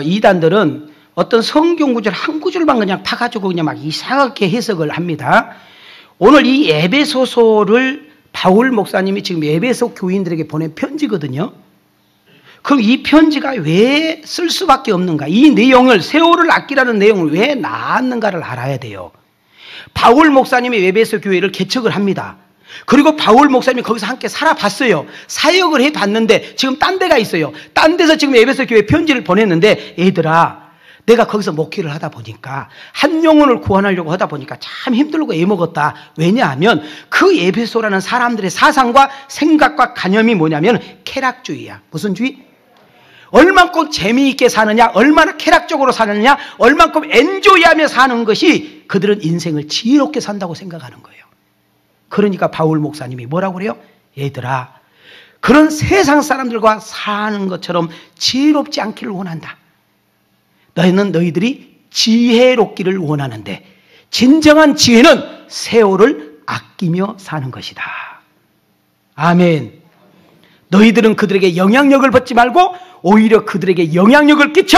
이단들은 어떤 성경 구절 한 구절만 그냥 파가지고 그냥 막 이상하게 해석을 합니다. 오늘 이 에베소서를 바울 목사님이 지금 에베소 교인들에게 보낸 편지거든요. 그럼 이 편지가 왜 쓸 수밖에 없는가? 이 내용을, 세월을 아끼라는 내용을 왜 나왔는가를 알아야 돼요. 바울 목사님이 에베소 교회를 개척을 합니다. 그리고 바울 목사님이 거기서 함께 살아봤어요. 사역을 해봤는데 지금 딴 데가 있어요. 딴 데서 지금 에베소 교회 편지를 보냈는데 얘들아, 내가 거기서 목회를 하다 보니까 한 영혼을 구원하려고 하다 보니까 참 힘들고 애먹었다. 왜냐하면 그 에베소라는 사람들의 사상과 생각과 관념이 뭐냐면 쾌락주의야. 무슨 주의? 얼만큼 재미있게 사느냐, 얼마나 쾌락적으로 사느냐, 얼만큼 엔조이하며 사는 것이 그들은 인생을 지혜롭게 산다고 생각하는 거예요. 그러니까 바울 목사님이 뭐라고 그래요? 얘들아, 그런 세상 사람들과 사는 것처럼 지혜롭지 않기를 원한다. 너희들이 지혜롭기를 원하는데 진정한 지혜는 세월을 아끼며 사는 것이다. 아멘. 너희들은 그들에게 영향력을 받지 말고 오히려 그들에게 영향력을 끼쳐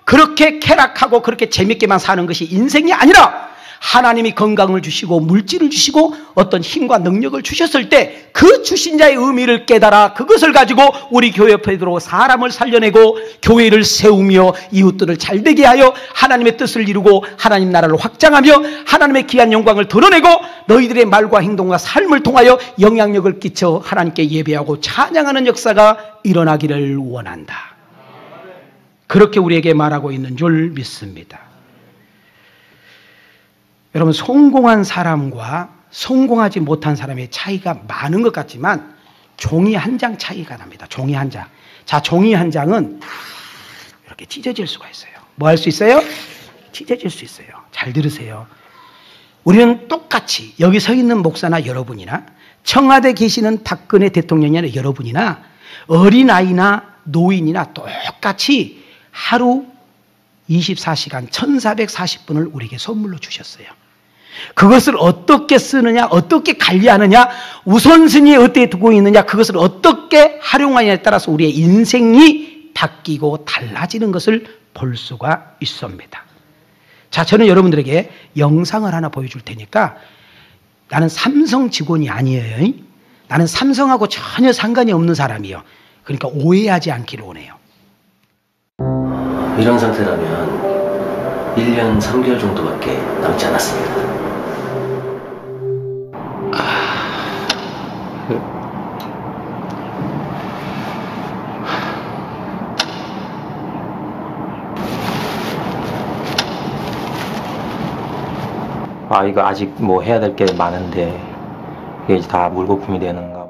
그렇게 쾌락하고 그렇게 재밌게만 사는 것이 인생이 아니라 하나님이 건강을 주시고 물질을 주시고 어떤 힘과 능력을 주셨을 때 그 주신 자의 의미를 깨달아 그것을 가지고 우리 교회 옆에 들어 사람을 살려내고 교회를 세우며 이웃들을 잘되게 하여 하나님의 뜻을 이루고 하나님 나라를 확장하며 하나님의 귀한 영광을 드러내고 너희들의 말과 행동과 삶을 통하여 영향력을 끼쳐 하나님께 예배하고 찬양하는 역사가 일어나기를 원한다. 그렇게 우리에게 말하고 있는 줄 믿습니다. 여러분, 성공한 사람과 성공하지 못한 사람의 차이가 많은 것 같지만 종이 한 장 차이가 납니다. 종이 한 장. 자, 종이 한 장은 이렇게 찢어질 수가 있어요. 뭐 할 수 있어요? 찢어질 수 있어요. 잘 들으세요. 우리는 똑같이 여기 서 있는 목사나 여러분이나 청와대 계시는 박근혜 대통령이나 여러분이나 어린아이나 노인이나 똑같이 하루 24시간 1440분을 우리에게 선물로 주셨어요. 그것을 어떻게 쓰느냐, 어떻게 관리하느냐, 우선순위에 어떻게 두고 있느냐, 그것을 어떻게 활용하느냐에 따라서 우리의 인생이 바뀌고 달라지는 것을 볼 수가 있습니다. 자, 저는 여러분들에게 영상을 하나 보여줄 테니까, 나는 삼성 직원이 아니에요. 나는 삼성하고 전혀 상관이 없는 사람이에요. 그러니까 오해하지 않기를 원해요. 이런 상태라면 1년 3개월 정도밖에 남지 않았습니다. 이거 아직 뭐 해야 될 게 많은데 이게 다 물거품이 되는가.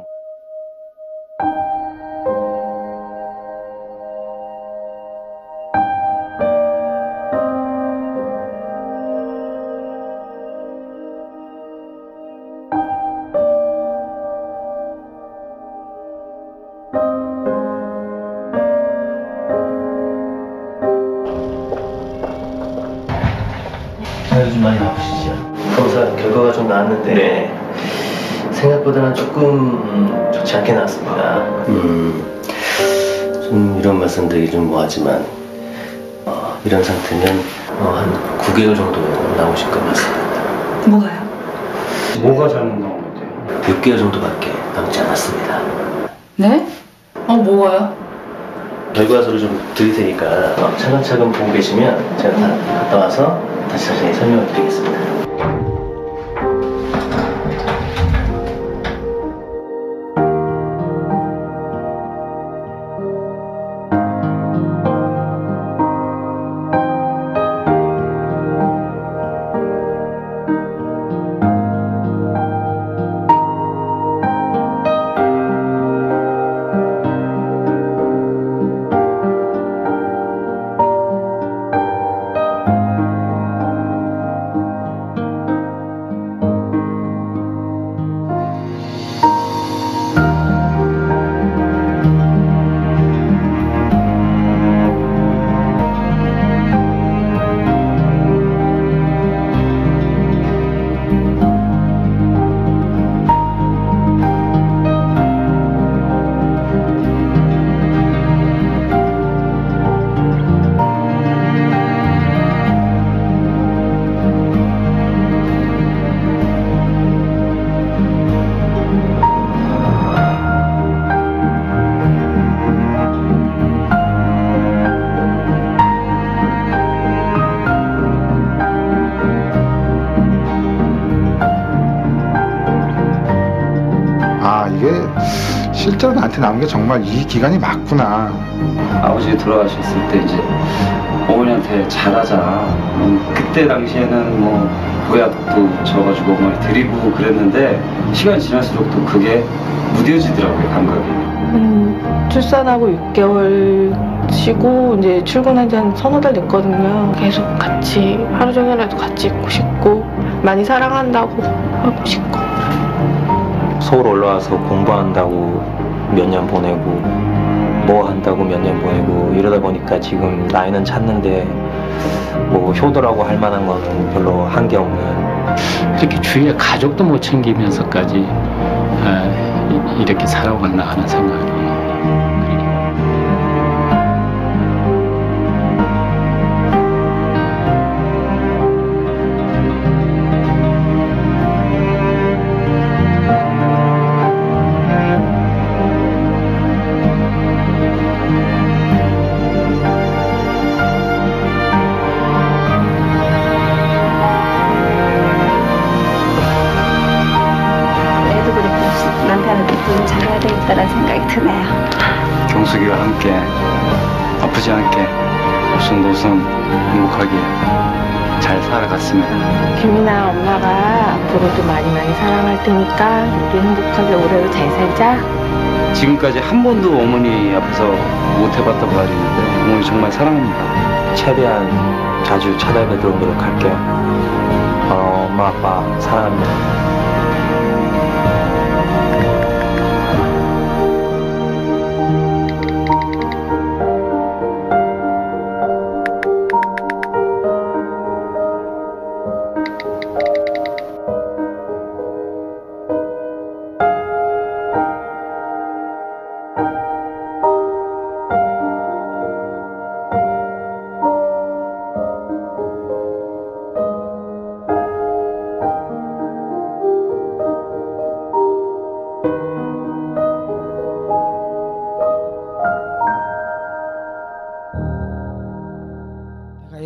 요즘 많이 아프시죠? 검사 결과가 좀 나왔는데 생각보다는 조금 좋지 않게 나왔습니다. 좀 이런 말씀 드리기 좀 뭐하지만 이런 상태면 한 9개월 정도 나오실 것 같습니다. 뭐가요? 뭐가 잘못 나온 건데요? 6개월 정도밖에 남지 않았습니다. 네? 뭐가요? 결과서를 좀 드릴 테니까 차근차근 보고 계시면 제가 갔다 와서 다시 자세히 설명을 드리겠습니다. 이게 실제로 나한테 나온 게 정말 이 기간이 맞구나. 아버지 돌아가셨을 때 이제 어머니한테 잘하자. 그때 당시에는 뭐 보약도 줘가지고 어머니 드리고 그랬는데 시간이 지날수록 또 그게 무뎌지더라고요, 감각이. 출산하고 6개월 쉬고 이제 출근한 지 한 서너 달 됐거든요. 계속 같이 하루 종일이라도 같이 있고 싶고 많이 사랑한다고 하고 싶고. 서울 올라와서 공부한다고 몇 년 보내고 뭐 한다고 몇 년 보내고 이러다 보니까 지금 나이는 찼는데 뭐 효도라고 할 만한 거는 별로 한 게 없는. 이렇게 주위에 가족도 못 챙기면서까지 이렇게 살아왔나 하는 생각이. 좀 잘해야 되겠다는 생각이 드네요. 경숙이와 함께 아프지 않게 오순도순 행복하게 잘 살아갔으면. 김이나 엄마가 앞으로도 많이 사랑할 테니까 우리 행복하게 오래도 잘 살자. 지금까지 한 번도 어머니 앞에서 못 해봤다고 가지는데 어머니 정말 사랑합니다. 최대한 자주 찾아뵙도록 노력할게요. 엄마, 아빠 사랑합니다.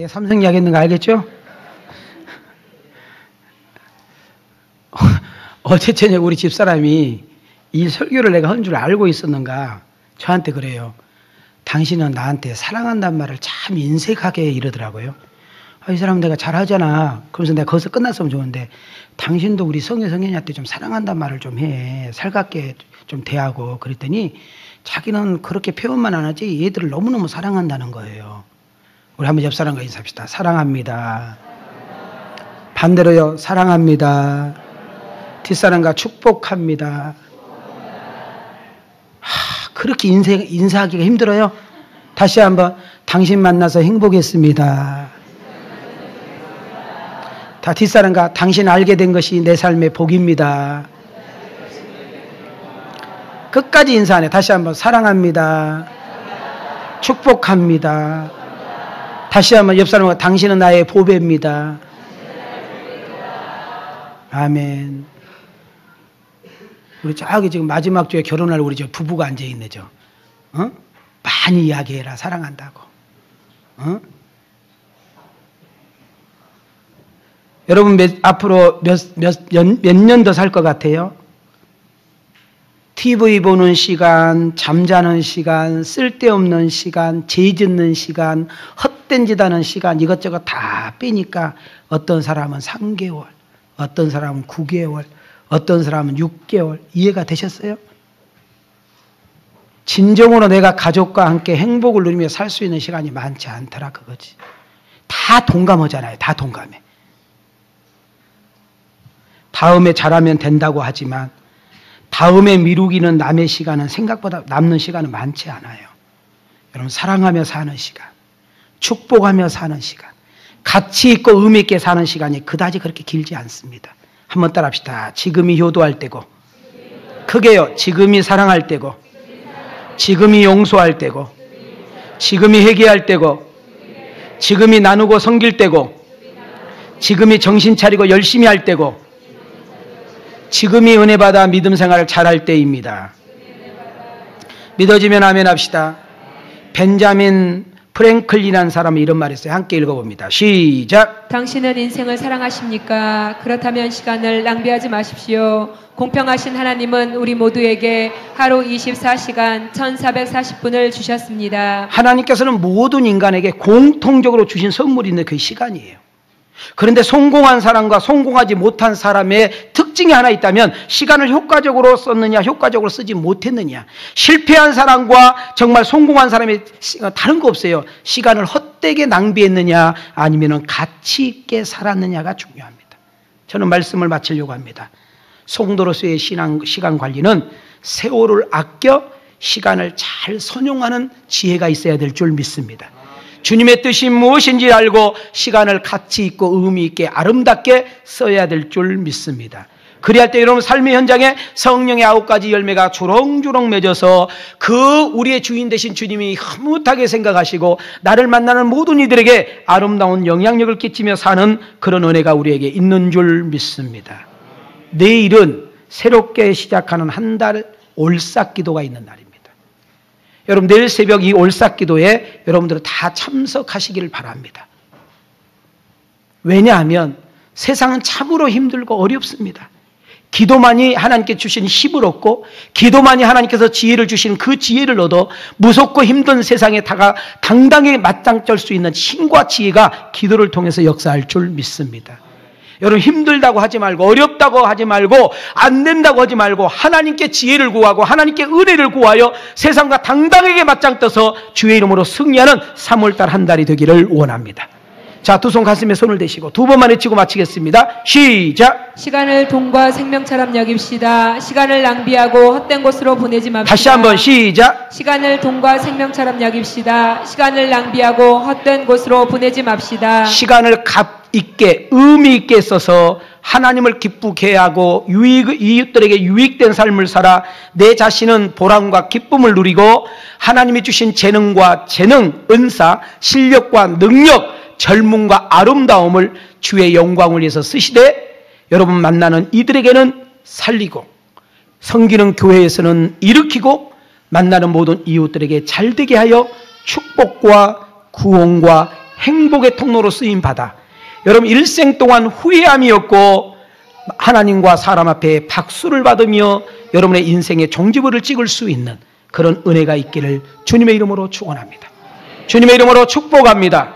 삼성 이야기했는 거 알겠죠? 어제 저녁 우리 집사람이 이 설교를 내가 한 줄 알고 있었는가 저한테 그래요. 당신은 나한테 사랑한다는 말을 참 인색하게 이러더라고요. 이 사람 내가 잘하잖아. 그러면서 내가 거기서 끝났으면 좋은데 당신도 우리 성현이한테 좀 사랑한다는 말을 좀 해. 살갑게 좀 대하고. 그랬더니 자기는 그렇게 표현만 안 하지 얘들을 너무너무 사랑한다는 거예요. 우리 한번 옆 사람과 인사합시다. 사랑합니다. 반대로요. 사랑합니다. 뒷사람과 축복합니다. 그렇게 인사하기가 힘들어요. 다시 한번 당신 만나서 행복했습니다. 다 뒷사람과 당신 알게 된 것이 내 삶의 복입니다. 끝까지 인사하네. 다시 한번 사랑합니다. 축복합니다. 다시 한번 옆 사람과 당신은 나의 보배입니다. 아멘. 우리 저기 지금 마지막 주에 결혼할 우리 저 부부가 앉아있네, 저. 많이 이야기해라. 사랑한다고. 여러분 앞으로 몇 년 더 살 것 같아요? TV 보는 시간, 잠자는 시간, 쓸데없는 시간, 죄 짓는 시간, 헛된 짓 하는 시간 이것저것 다 빼니까 어떤 사람은 3개월, 어떤 사람은 9개월, 어떤 사람은 6개월. 이해가 되셨어요? 진정으로 내가 가족과 함께 행복을 누리며 살 수 있는 시간이 많지 않더라 그거지. 다 동감하잖아요. 다 동감해. 다음에 잘하면 된다고 하지만 다음에 미루기는 남의 시간은 생각보다 남는 시간은 많지 않아요. 여러분 사랑하며 사는 시간, 축복하며 사는 시간, 가치 있고 의미 있게 사는 시간이 그다지 그렇게 길지 않습니다. 한번 따라합시다. 지금이 효도할 때고, 크게요. 지금이 사랑할 때고, 지금이 용서할 때고, 지금이 회개할 때고, 지금이 나누고 섬길 때고, 지금이 정신 차리고 열심히 할 때고, 지금이 은혜 받아 믿음 생활을 잘할 때입니다. 믿어지면 아멘 합시다. 벤자민 프랭클린이라는 사람이 이런 말을 했어요. 함께 읽어봅니다. 시작. 당신은 인생을 사랑하십니까? 그렇다면 시간을 낭비하지 마십시오. 공평하신 하나님은 우리 모두에게 하루 24시간 1440분을 주셨습니다. 하나님께서는 모든 인간에게 공통적으로 주신 선물이 있는 그 시간이에요. 그런데 성공한 사람과 성공하지 못한 사람의 특징이 하나 있다면 시간을 효과적으로 썼느냐 효과적으로 쓰지 못했느냐. 실패한 사람과 정말 성공한 사람이 다른 거 없어요. 시간을 헛되게 낭비했느냐 아니면 가치 있게 살았느냐가 중요합니다. 저는 말씀을 마치려고 합니다. 성도로서의 시간 관리는 세월을 아껴 시간을 잘 선용하는 지혜가 있어야 될 줄 믿습니다. 주님의 뜻이 무엇인지 알고 시간을 가치 있고 의미 있게 아름답게 써야 될 줄 믿습니다. 그리할 때 여러분 삶의 현장에 성령의 9가지 열매가 주렁주렁 맺어서 그 우리의 주인 되신 주님이 흐뭇하게 생각하시고 나를 만나는 모든 이들에게 아름다운 영향력을 끼치며 사는 그런 은혜가 우리에게 있는 줄 믿습니다. 내일은 새롭게 시작하는 한 달 올싹기도가 있는 날입니다. 여러분 내일 새벽 이 올싹기도에 여러분들은 다 참석하시기를 바랍니다. 왜냐하면 세상은 참으로 힘들고 어렵습니다. 기도만이 하나님께 주신 힘을 얻고 기도만이 하나님께서 지혜를 주신 그 지혜를 얻어 무섭고 힘든 세상에 당당히 맞짱 뜰 수 있는 힘과 지혜가 기도를 통해서 역사할 줄 믿습니다. 여러분 힘들다고 하지 말고 어렵다고 하지 말고 안 된다고 하지 말고 하나님께 지혜를 구하고 하나님께 은혜를 구하여 세상과 당당하게 맞짱 떠서 주의 이름으로 승리하는 3월달 한 달이 되기를 원합니다. 자, 두 손 가슴에 손을 대시고 두 번만 외치고 마치겠습니다. 시작. 시간을 돈과 생명처럼 여깁시다. 시간을 낭비하고 헛된 곳으로 보내지 맙시다. 다시 한번 시작. 시간을 돈과 생명처럼 여깁시다. 시간을 낭비하고 헛된 곳으로 보내지 맙시다. 시간을 값 있게 의미 있게 써서 하나님을 기쁘게 하고 이웃들에게 유익된 삶을 살아 내 자신은 보람과 기쁨을 누리고 하나님이 주신 재능과 은사, 실력과 능력, 젊음과 아름다움을 주의 영광을 위해서 쓰시되 여러분 만나는 이들에게는 살리고 섬기는 교회에서는 일으키고 만나는 모든 이웃들에게 잘되게 하여 축복과 구원과 행복의 통로로 쓰임받아 여러분 일생 동안 후회함이 없고 하나님과 사람 앞에 박수를 받으며 여러분의 인생의 종지부를 찍을 수 있는 그런 은혜가 있기를 주님의 이름으로 축원합니다. 주님의 이름으로 축복합니다.